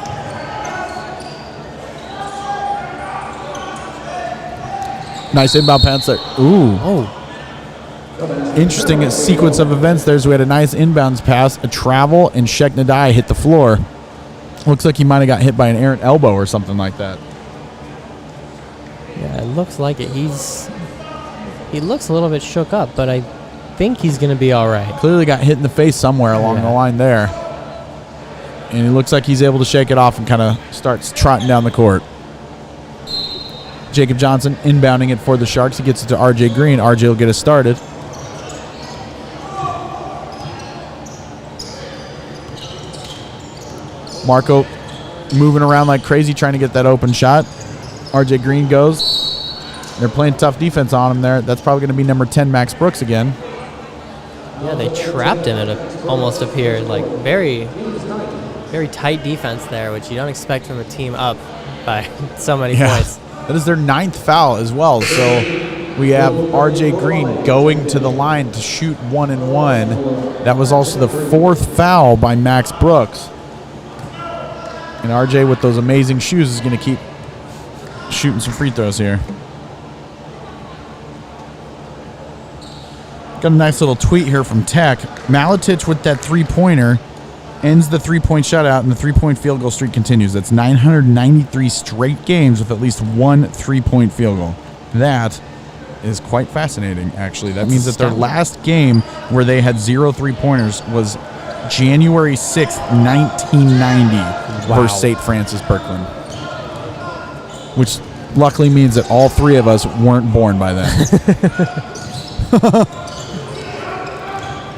Nice inbound pass there. Ooh.
Oh,
Interesting sequence of events there. So we had a nice inbounds pass, a travel, and Sheikh Nadai hit the floor. Looks like he might have got hit by an errant elbow or something like that.
yeah, it looks like it. He looks a little bit shook up, but I think he's going to be all right.
Clearly got hit in the face somewhere along the line there. And it looks like he's able to shake it off and kind of starts trotting down the court. Jacob Johnson inbounding it for the Sharks. He gets it to RJ Green. RJ will get us started. Marco moving around like crazy trying to get that open shot. RJ Green goes. They're playing tough defense on him there. That's probably going to be number 10, Max Brooks again.
Yeah, they trapped him. It almost appeared like very, very tight defense there, which you don't expect from a team up by so many points.
That is their 9th foul as well. So we have RJ Green going to the line to shoot 1-and-1. That was also the 4th foul by Max Brooks. And RJ with those amazing shoes is going to keep shooting some free throws here. Got a nice little tweet here from Tech. Maletich with that three-pointer ends the three-point shutout, and the three-point field goal streak continues. That's 993 straight games with at least one three-point field goal. That is quite fascinating, actually. That means that their last game where they had 0 three-pointers was January 6th, 1990 versus St. Francis Berkland, which luckily means that all three of us weren't born by then.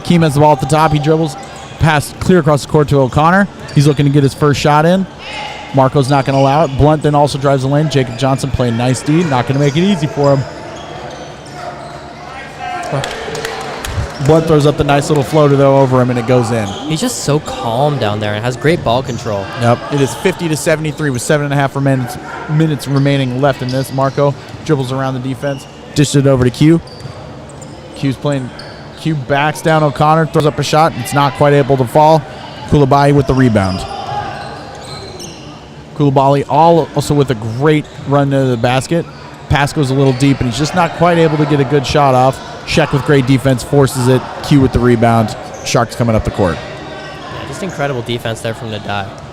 Keem has the ball at the top. He dribbles pass clear across the court to O'Connor. He's looking to get his first shot in. Marco's not going to allow it. Blunt then also drives the lane. Jacob Johnson playing nice D. Not going to make it easy for him. Blunt throws up the nice little floater, though, over him, and it goes in.
He's just so calm down there and has great ball control.
Yep. It is 50-73 with 7.5 minutes remaining left in this. Marco dribbles around the defense. Dishes it over to Q. Q's playing. Q backs down O'Connor, throws up a shot. It's not quite able to fall. Koulibaly with the rebound. Koulibaly also with a great run to the basket. Pass goes a little deep, and he's just not quite able to get a good shot off. Sheck with great defense forces it. Q with the rebound. Sharks coming up the court.
Yeah, just incredible defense there from Nadai.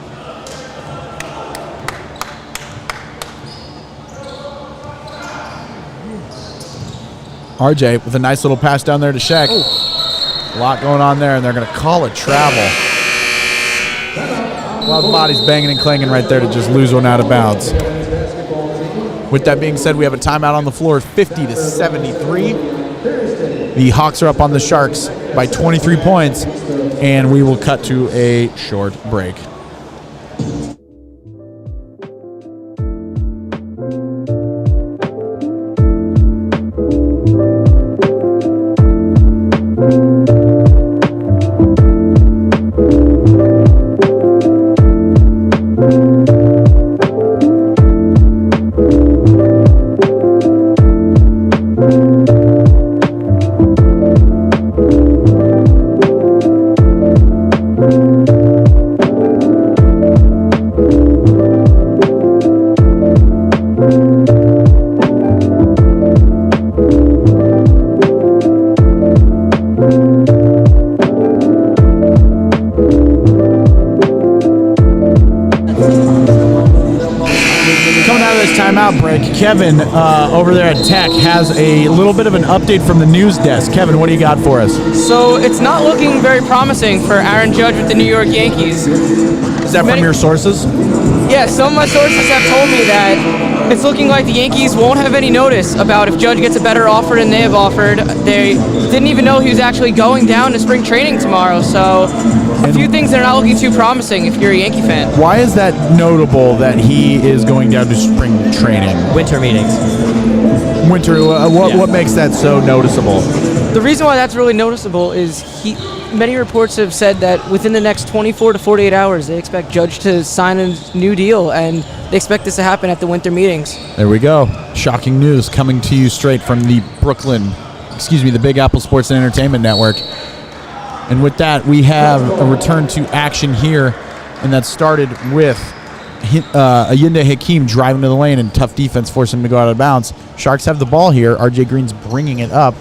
RJ with a nice little pass down there to Sheck. A lot going on there, and they're going to call it travel. A lot of bodies banging and clanging right there to just lose one out of bounds. With that being said, we have a timeout on the floor, 50-73. The Hawks are up on the Sharks by 23 points, and we will cut to a short break. Kevin over there at Tech has a little bit of an update from the news desk. Kevin, what do you got for us?
So it's not looking very promising for Aaron Judge with the New York Yankees.
Is that from your sources?
Yeah, some of my sources have told me that it's looking like the Yankees won't have any notice about if Judge gets a better offer than they have offered. They didn't even know he was actually going down to spring training tomorrow, so a few things that are not looking too promising if you're a Yankee fan.
Why is that notable that he is going down to spring training?
Winter meetings.
What makes that so noticeable?
The reason why that's really noticeable is many reports have said that within the next 24 to 48 hours, they expect Judge to sign a new deal, and they expect this to happen at the winter meetings.
There we go. Shocking news coming to you straight from the Big Apple Sports and Entertainment Network. And with that, we have a return to action here, and that started with Ayinde Hakeem driving to the lane and tough defense forcing him to go out of bounds. Sharks have the ball here. RJ Green's bringing it up.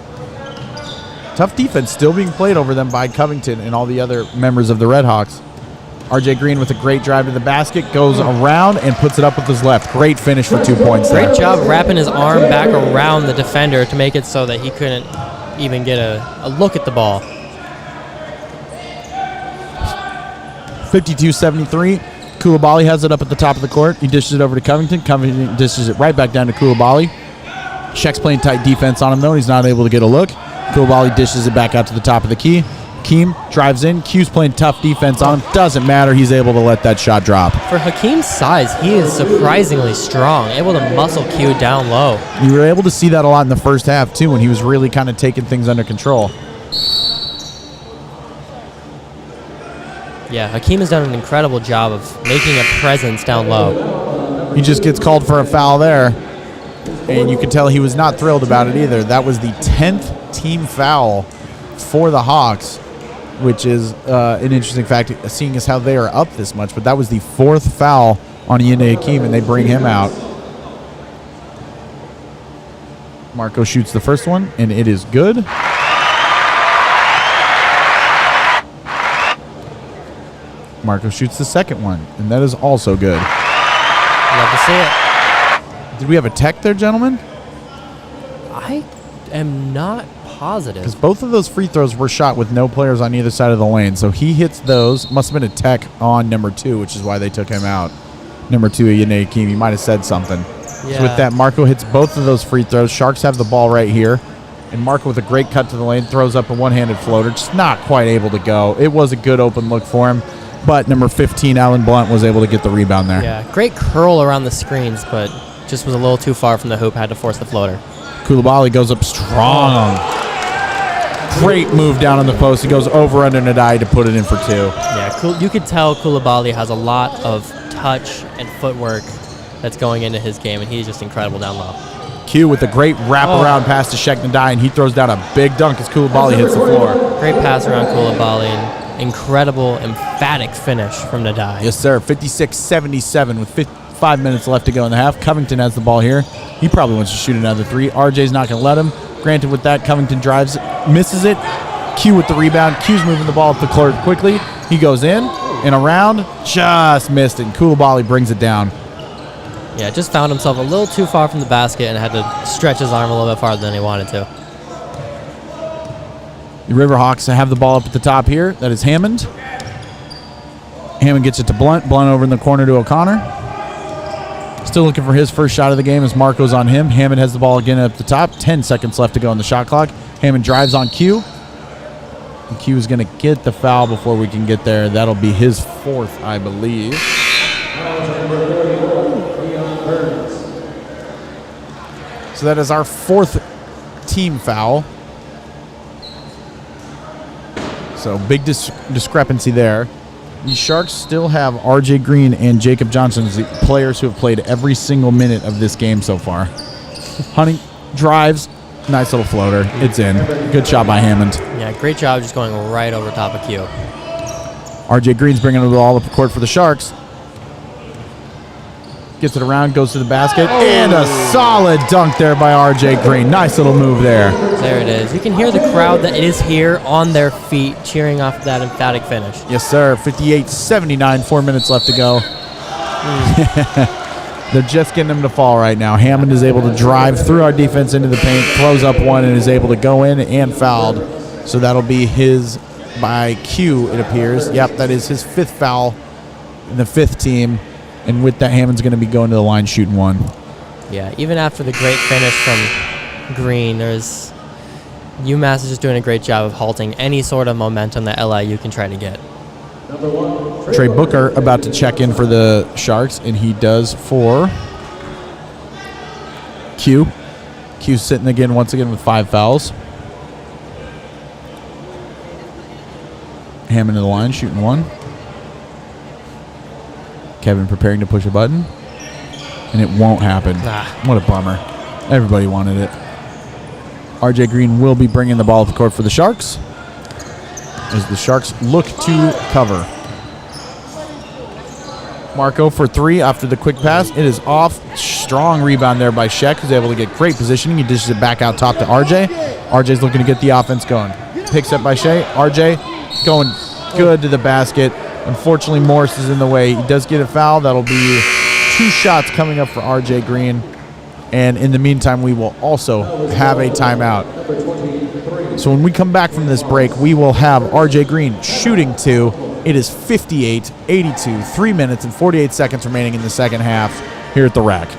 Tough defense still being played over them by Covington and all the other members of the Redhawks. RJ Green with a great drive to the basket, goes around and puts it up with his left. Great finish for 2 points there.
Great job wrapping his arm back around the defender to make it so that he couldn't even get a look at the ball.
52-73. Koulibaly has it up at the top of the court. He dishes it over to Covington. Covington dishes it right back down to Koulibaly. Sheck's playing tight defense on him, though. He's not able to get a look. Koulibaly dishes it back out to the top of the key. Hakeem drives in. Q's playing tough defense on him. Doesn't matter. He's able to let that shot drop.
For Hakeem's size, he is surprisingly strong, able to muscle Q down low.
You were able to see that a lot in the first half, too, when he was really kind of taking things under control.
Yeah, Hakeem has done an incredible job of making a presence down low.
He just gets called for a foul there, and you can tell he was not thrilled about it either. That was the 10th team foul for the Hawks, which is an interesting fact, seeing as how they are up this much. But that was the 4th foul on Ayinde Hakeem, and they bring him out. Marco shoots the first one, and it is good. Marco shoots the second one, and that is also good.
Love to see it.
Did we have a tech there, gentlemen?
I am not positive.
Because both of those free throws were shot with no players on either side of the lane. So he hits those. Must have been a tech on number 2, which is why they took him out. Number 2, Ayinde Hakeem. He might have said something.
Yeah.
So with that, Marco hits both of those free throws. Sharks have the ball right here. And Marco with a great cut to the lane throws up a one-handed floater. Just not quite able to go. It was a good open look for him. But number 15, Alan Blunt, was able to get the rebound there.
Yeah, great curl around the screens, but just was a little too far from the hoop, had to force the floater.
Koulibaly goes up strong. Great move down on the post. He goes over under Nadai to put it in for 2.
Yeah, you could tell Koulibaly has a lot of touch and footwork that's going into his game, and he's just incredible down low.
Q with a great wraparound pass to Sheck Nadai, and he throws down a big dunk as Koulibaly hits the floor.
Great pass around Koulibaly, and incredible, emphatic finish from Nadai.
Yes, sir. 56-77 with 5 minutes left to go in the half. Covington has the ball here. He probably wants to shoot another 3. RJ's not going to let him. Granted, with that, Covington drives, misses it. Q with the rebound. Q's moving the ball up the court quickly. He goes in and around. Just missed it. And Koulibaly brings it down.
Yeah, just found himself a little too far from the basket and had to stretch his arm a little bit farther than he wanted to.
The Riverhawks have the ball up at the top here. That is Hammond. Hammond gets it to Blunt. Blunt over in the corner to O'Connor. Still looking for his first shot of the game as Marco's on him. Hammond has the ball again at the top. 10 seconds left to go on the shot clock. Hammond drives on Q. And Q is going to get the foul before we can get there. That'll be his 4th, I believe. So that is our 4th team foul. So big discrepancy there. The Sharks still have RJ Green and Jacob Johnson as the players who have played every single minute of this game so far. Hunting drives, nice little floater. It's in. Good shot by Hammond.
Yeah, great job just going right over top of Q.
RJ Green's bringing the ball up the court for the Sharks. Gets it around, goes to the basket, and a solid dunk there by RJ Green. Nice little move there.
There it is. You can hear the crowd that is here on their feet cheering off that emphatic finish.
Yes, sir. 58-79, 4 minutes left to go. They're just getting him to fall right now. Hammond is able to drive through our defense into the paint, throws up one, and is able to go in and fouled. So that'll be his by Q, it appears. Yep, that is his 5th foul in the 5th team. And with that, Hammond's going to be going to the line shooting 1.
Yeah, even after the great finish from Green, UMass is just doing a great job of halting any sort of momentum that LIU can try to get.
Trey Booker about to check in for the Sharks, and he does for Q. Q's sitting again, once again, with 5 fouls. Hammond to the line, shooting 1. Kevin preparing to push a button, and it won't happen. What a bummer. Everybody wanted it. RJ Green will be bringing the ball to the court for the Sharks as the Sharks look to cover. Marco for 3 after the quick pass. It is off. Strong rebound there by Sheck, who's able to get great positioning. He dishes it back out top to RJ. RJ's looking to get the offense going. Picks up by Shea. RJ going good to the basket. Unfortunately, Morris is in the way. He does get a foul. That'll be 2 shots coming up for RJ Green. And in the meantime, we will also have a timeout. So when we come back from this break, we will have RJ Green shooting 2. It is 58-82, 3 minutes and 48 seconds remaining in the second half here at the Rack.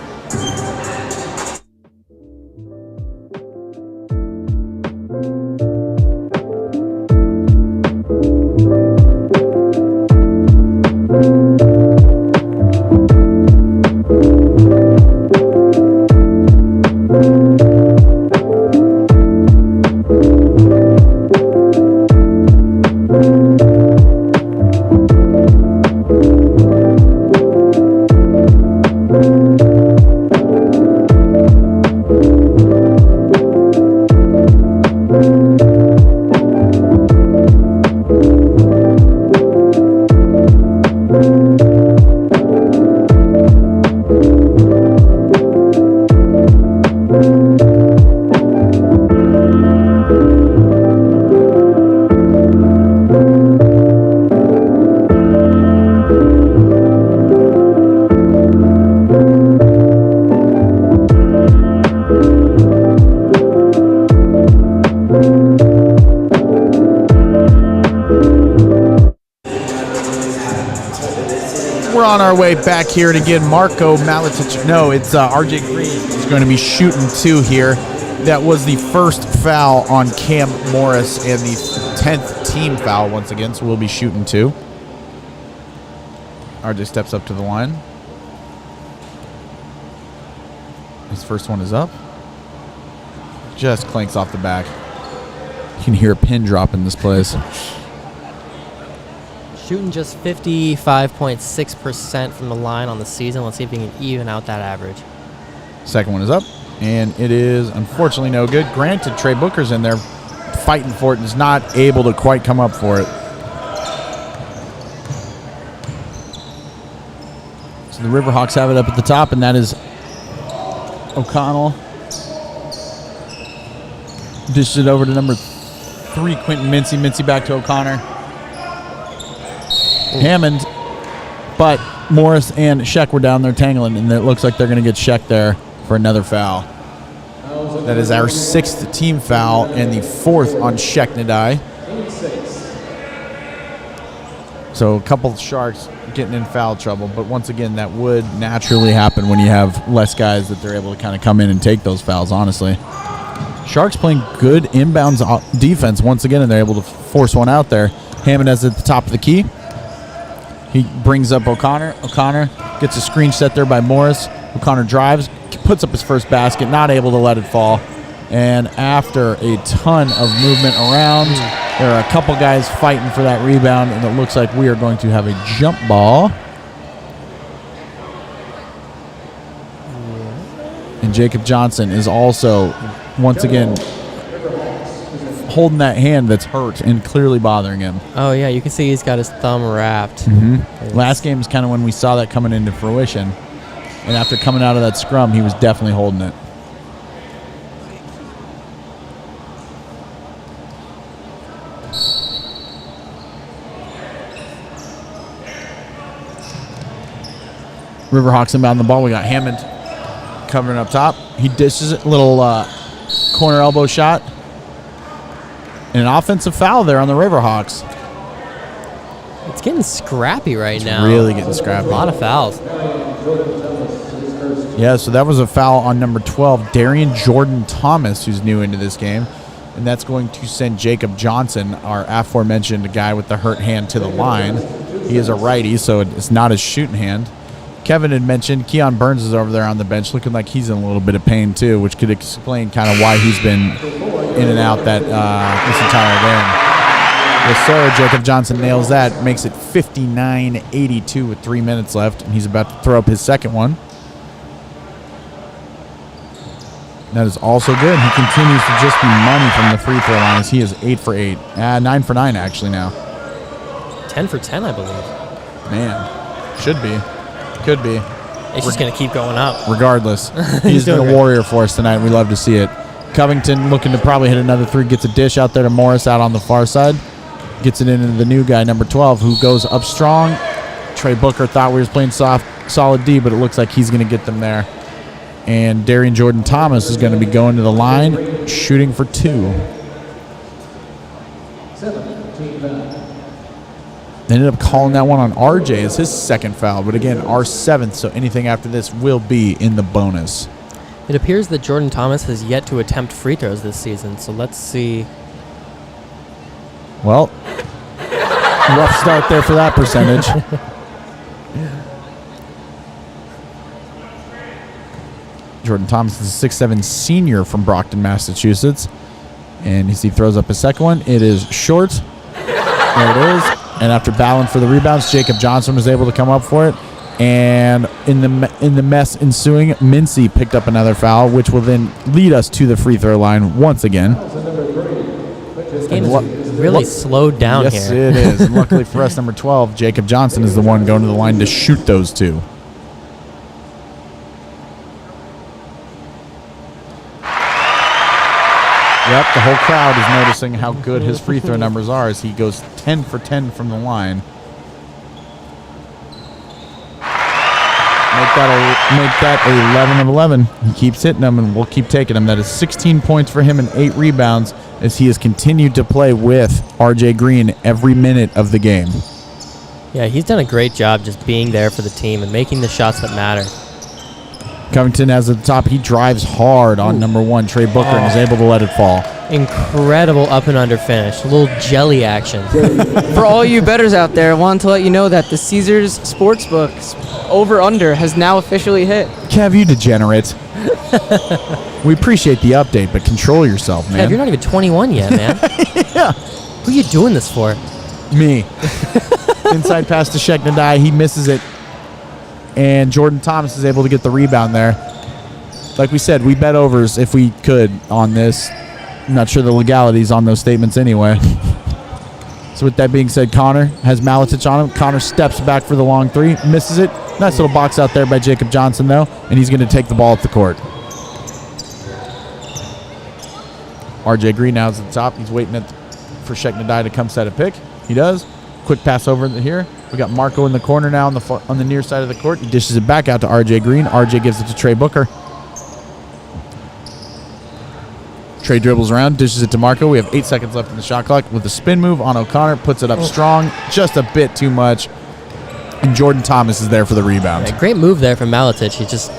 We're on our way back here, and again, Marco Malitic. No, it's RJ Green is going to be shooting 2 here. That was the first foul on Cam Morris and the 10th team foul once again, so we'll be shooting 2. RJ steps up to the line. His first one is up. Just clanks off the back. You can hear a pin drop in this place.
Shooting just 55.6% from the line on the season. Let's see if we can even out that average.
Second one is up, and it is unfortunately no good. Granted, Trey Booker's in there fighting for it and is not able to quite come up for it. So the Riverhawks have it up at the top, and that is O'Connell. Dishes it over to number 3, Quentin Mincy. Mincy back to O'Connor. Hammond, but Morris and Sheck were down there tangling, and it looks like they're going to get Sheck there for another foul. That is our 6th team foul and the 4th on Sheck Nadai. So a couple of Sharks getting in foul trouble, but once again, that would naturally happen when you have less guys that they're able to kind of come in and take those fouls, honestly. Sharks playing good inbounds defense once again, and they're able to force one out there. Hammond has it at the top of the key. He brings up O'Connor. O'Connor gets a screen set there by Morris. O'Connor drives, puts up his first basket, not able to let it fall. And after a ton of movement around, there are a couple guys fighting for that rebound, and it looks like we are going to have a jump ball. And Jacob Johnson is also, once again, holding that hand that's hurt and clearly bothering him.
Oh, yeah, you can see he's got his thumb wrapped.
Last game is kind of when we saw that coming into fruition. And after coming out of that scrum, he was definitely holding it. Riverhawks inbound the ball. We got Hammond covering up top. He dishes it, little corner elbow shot. And an offensive foul there on the Riverhawks.
It's getting scrappy right now.
Really getting scrappy.
A lot of fouls.
Yeah, so that was a foul on number 12, Darian Jordan Thomas, who's new into this game. And that's going to send Jacob Johnson, our aforementioned guy with the hurt hand, to the line. He is a righty, so it's not his shooting hand. Kevin had mentioned Keon Burns is over there on the bench looking like he's in a little bit of pain too, which could explain kind of why he's been in and out that this entire game. Yes, sir. Jacob Johnson nails that, makes it 59-82 with 3 minutes left, and he's about to throw up his second one. That is also good. He continues to just be money from the free throw line as he is 8 for 8. 9 for 9 actually now.
10 for 10, I believe.
Man, should be. Could be.
It's just going to keep going up.
Regardless. He's been a warrior for us tonight. We love to see it. Covington looking to probably hit another three. Gets a dish out there to Morris out on the far side. Gets it into the new guy, number 12, who goes up strong. Trey Booker thought we was playing solid D, but it looks like he's going to get them there. And Darian Jordan Thomas is going to be going to the line, shooting for 2. They ended up calling that one on RJ as his second foul, but again, our 7th, so anything after this will be in the bonus.
It appears that Jordan Thomas has yet to attempt free throws this season, so let's see.
Well, rough start there for that percentage. Jordan Thomas is a 6'7" senior from Brockton, Massachusetts. And as he throws up his second one, it is short. There it is. And after battling for the rebounds, Jacob Johnson was able to come up for it. And in the mess ensuing, Mincy picked up another foul, which will then lead us to the free throw line once again.
This game is really slowed down here.
Yes, it is. And luckily for us, number 12, Jacob Johnson is the one going to the line to shoot those 2. Yep, the whole crowd is noticing how good his free throw numbers are as he goes 10 for 10 from the line. Make that 11 of 11. He keeps hitting them, and we'll keep taking them. That is 16 points for him and 8 rebounds as he has continued to play with RJ Green every minute of the game.
Yeah, he's done a great job just being there for the team and making the shots that matter.
Covington has at the top. He drives hard on number 1, Trey Booker, and is able to let it fall.
Incredible up and under finish. A little jelly action.
For all you bettors out there, I wanted to let you know that the Caesars Sportsbook's over-under has now officially hit.
Kev, you degenerate. We appreciate the update, but control yourself, man.
Kev, you're not even 21 yet, man.
Yeah.
Who are you doing this for?
Me. Inside pass to Sheknadai. He misses it. And Jordan Thomas is able to get the rebound there. Like we said, we bet overs if we could on this. I'm not sure the legalities on those statements anyway. So with that being said, Connor has Maletich on him. Connor steps back for the long 3, misses it. Nice little box out there by Jacob Johnson, though, and he's going to take the ball up the court. RJ Green now is at the top. He's waiting for Sheknadai to come set a pick. He does. Quick pass over here. We got Marco in the corner now on the near side of the court. He dishes it back out to RJ Green. RJ gives it to Trey Booker. Trey dribbles around, dishes it to Marco. We have 8 seconds left in the shot clock with a spin move on O'Connor. Puts it up strong, just a bit too much. And Jordan Thomas is there for the rebound.
Yeah, great move there from Maletich. He just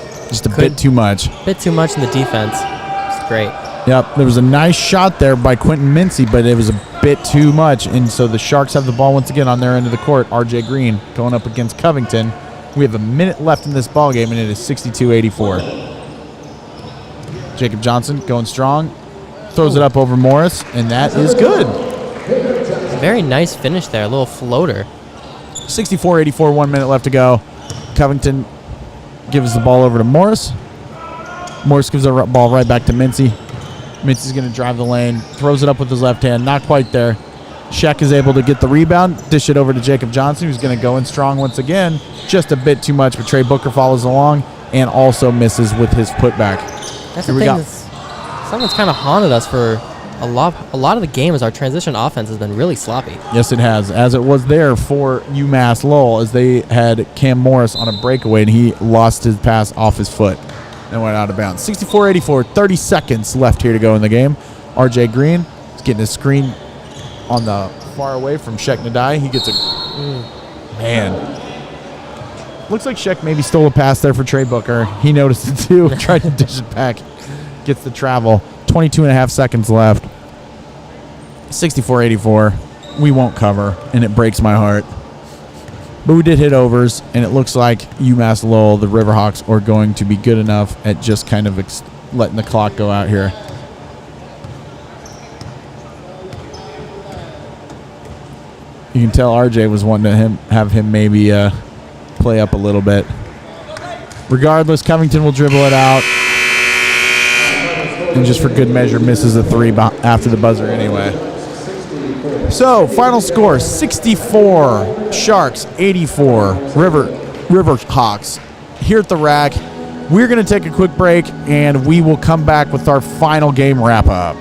a bit too much.
Bit too much in the defense. It's great.
Yep, there was a nice shot there by Quentin Mincy, but it was a bit too much. And so the Sharks have the ball once again on their end of the court. RJ Green going up against Covington. We have a minute left in this ball game, and it is 62-84. Jacob Johnson going strong. Throws it up over Morris, and that is good.
Very nice finish there, a little floater.
64-84, 1 minute left to go. Covington gives the ball over to Morris. Morris gives the ball right back to Mincy. Mincy's going to drive the lane, throws it up with his left hand, not quite there. Shaq is able to get the rebound, dish it over to Jacob Johnson, who's going to go in strong once again. Just a bit too much, but Trey Booker follows along and also misses with his putback.
That's the thing. Someone's kind of haunted us for a lot of the game as our transition offense has been really sloppy.
Yes, it has, as it was there for UMass Lowell, as they had Cam Morris on a breakaway, and he lost his pass off his foot and went out of bounds. 64-84, 30 seconds left here to go in the game. RJ Green is getting a screen on the far away from Sheknadai. He gets a... Man. Looks like Sheck maybe stole a pass there for Trey Booker. He noticed it too. Tried to dish it back. Gets the travel. 22 and a half seconds left. 64-84. We won't cover, and it breaks my heart. But we did hit overs, and it looks like UMass Lowell, the Riverhawks, are going to be good enough at just kind of letting the clock go out here. You can tell RJ was wanting to have him maybe play up a little bit. Regardless, Covington will dribble it out. And just for good measure, misses a three after the buzzer anyway. So, final score, 64 Sharks, 84 Riverhawks. Here at the rack, we're going to take a quick break, and we will come back with our final game wrap-up.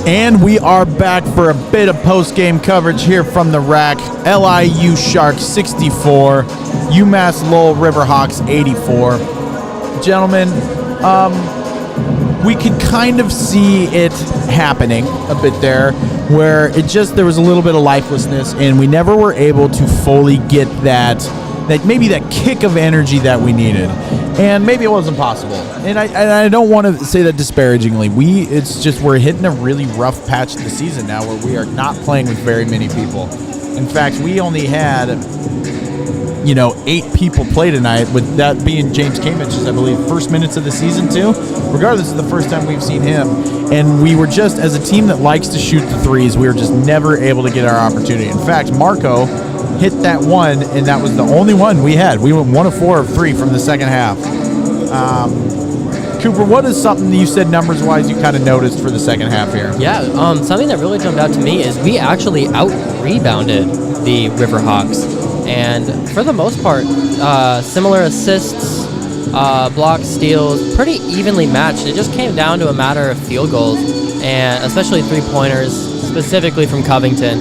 And we are back for a bit of post-game coverage here from the rack. LIU Sharks 64, UMass Lowell Riverhawks 84. Gentlemen, we could kind of see it happening a bit there, where there was a little bit of lifelessness, and we never were able to fully get that kick of energy that we needed. And maybe it wasn't possible. And I don't want to say that disparagingly. We're hitting a really rough patch of the season now where we are not playing with very many people. In fact, we only had, 8 people play tonight, with that being James Camich's, I believe, first minutes of the season too. Regardless, it's the first time we've seen him. And we were just, as a team that likes to shoot the threes, we were just never able to get our opportunity. In fact, Marco hit that one, and that was the only one we had. We went 1 of 4 of 3 from the second half. Cooper, what is something that you said numbers-wise you kind of noticed for the second half here?
Yeah, something that really jumped out to me is we actually out-rebounded the Riverhawks. And for the most part, similar assists, blocks, steals, pretty evenly matched. It just came down to a matter of field goals, and especially three-pointers, specifically from Covington.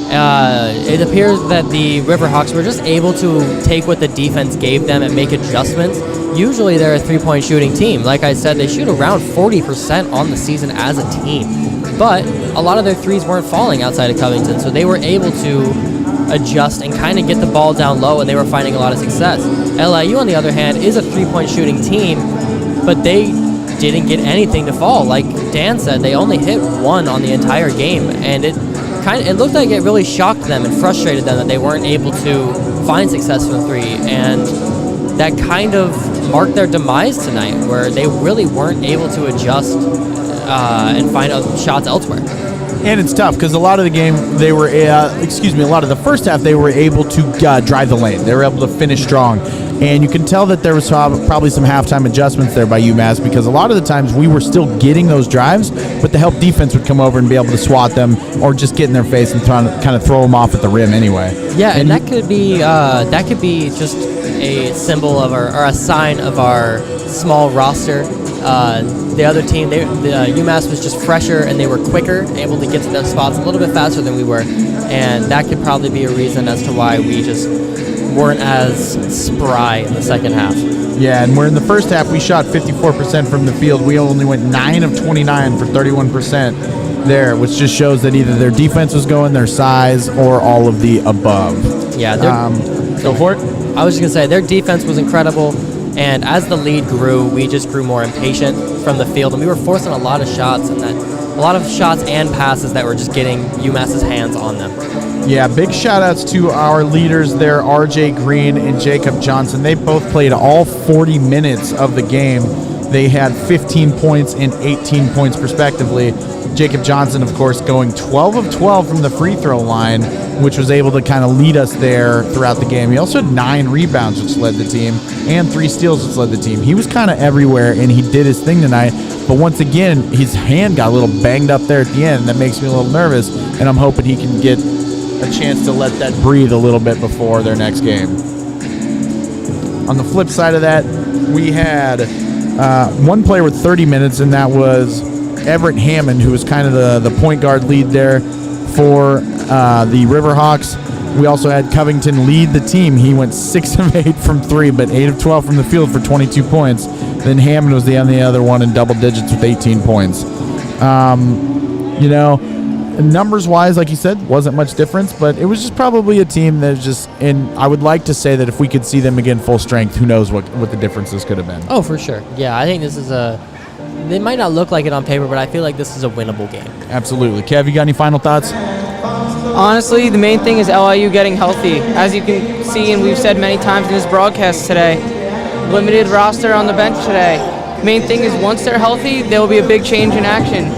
It appears that the Riverhawks were just able to take what the defense gave them and make adjustments. Usually they're a three-point shooting team. Like I said, they shoot around 40% on the season as a team. But a lot of their threes weren't falling outside of Covington, so they were able to adjust and kind of get the ball down low, and they were finding a lot of success. LIU, on the other hand, is a three-point shooting team, but they didn't get anything to fall. Like Dan said, they only hit 1 on the entire game, and it looked like it really shocked them and frustrated them that they weren't able to find success from 3, and that kind of marked their demise tonight, where they really weren't able to adjust and find shots elsewhere.
And it's tough because a lot of the game they were, a lot of the first half they were able to drive the lane. They were able to finish strong. And you can tell that there was probably some halftime adjustments there by UMass, because a lot of the times we were still getting those drives, but the help defense would come over and be able to swat them or just get in their face and kind of throw them off at the rim anyway.
Yeah, and that could be just a symbol of or a sign of our small roster. The other team, the UMass was just fresher and they were quicker, able to get to their spots a little bit faster than we were, and that could probably be a reason as to why we just weren't as spry in the second half.
Yeah, and we're in the first half, we shot 54% from the field. We only went 9 of 29 for 31% there, which just shows that either their defense was going, their size, or all of the above.
Yeah,
go for it.
I was just going to say, their defense was incredible, and as the lead grew, we just grew more impatient from the field, and we were forcing a lot of shots, and passes that were just getting UMass's hands on them.
Yeah, big shout-outs to our leaders there, RJ Green and Jacob Johnson. They both played all 40 minutes of the game. They had 15 points and 18 points respectively. Jacob Johnson, of course, going 12 of 12 from the free throw line, which was able to kind of lead us there throughout the game. He also had 9 rebounds, which led the team, and 3 steals, which led the team. He was kind of everywhere, and he did his thing tonight. But once again, his hand got a little banged up there at the end, and that makes me a little nervous, and I'm hoping he can get a chance to let that breathe a little bit before their next game. On the flip side of that, we had one player with 30 minutes, and that was Everett Hammond, who was kind of the point guard lead there for the Riverhawks. We also had Covington lead the team. He went 6 of 8 from 3, but 8 of 12 from the field for 22 points. Then Hammond was the only other one in double digits with 18 points. Numbers-wise, like you said, wasn't much difference, but it was just probably a team that was just, and I would like to say that if we could see them again full strength, who knows what the differences could have been.
Oh, for sure. Yeah, I think this is they might not look like it on paper, but I feel like this is a winnable game.
Absolutely. Kev, you got any final thoughts?
Honestly, the main thing is LIU getting healthy. As you can see, and we've said many times in this broadcast today, limited roster on the bench today. Main thing is once they're healthy, there will be a big change in action.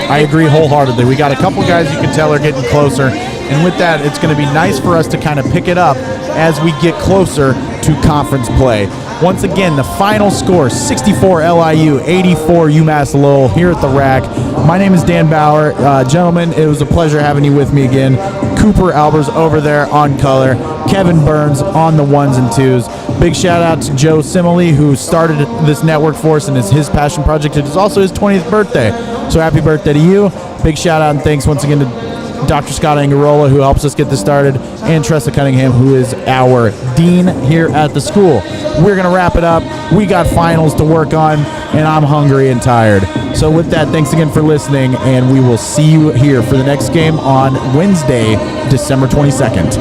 I agree wholeheartedly. We got a couple guys you can tell are getting closer, and with that, it's going to be nice for us to kind of pick it up as we get closer to conference play. Once again, the final score, 64 LIU, 84 UMass Lowell here at the Rack. My name is Dan Bauer. Gentlemen, it was a pleasure having you with me again. Cooper Albers over there on color. Kevin Burns on the 1s and 2s. Big shout out to Joe Simile, who started this network for us and is his passion project. It is also his 20th birthday. So happy birthday to you. Big shout out and thanks once again to Dr. Scott Angarola, who helps us get this started, and Tressa Cunningham, who is our dean here at the school. We're going to wrap it up. We got finals to work on, and I'm hungry and tired. So with that, thanks again for listening, and we will see you here for the next game on Wednesday, December 22nd.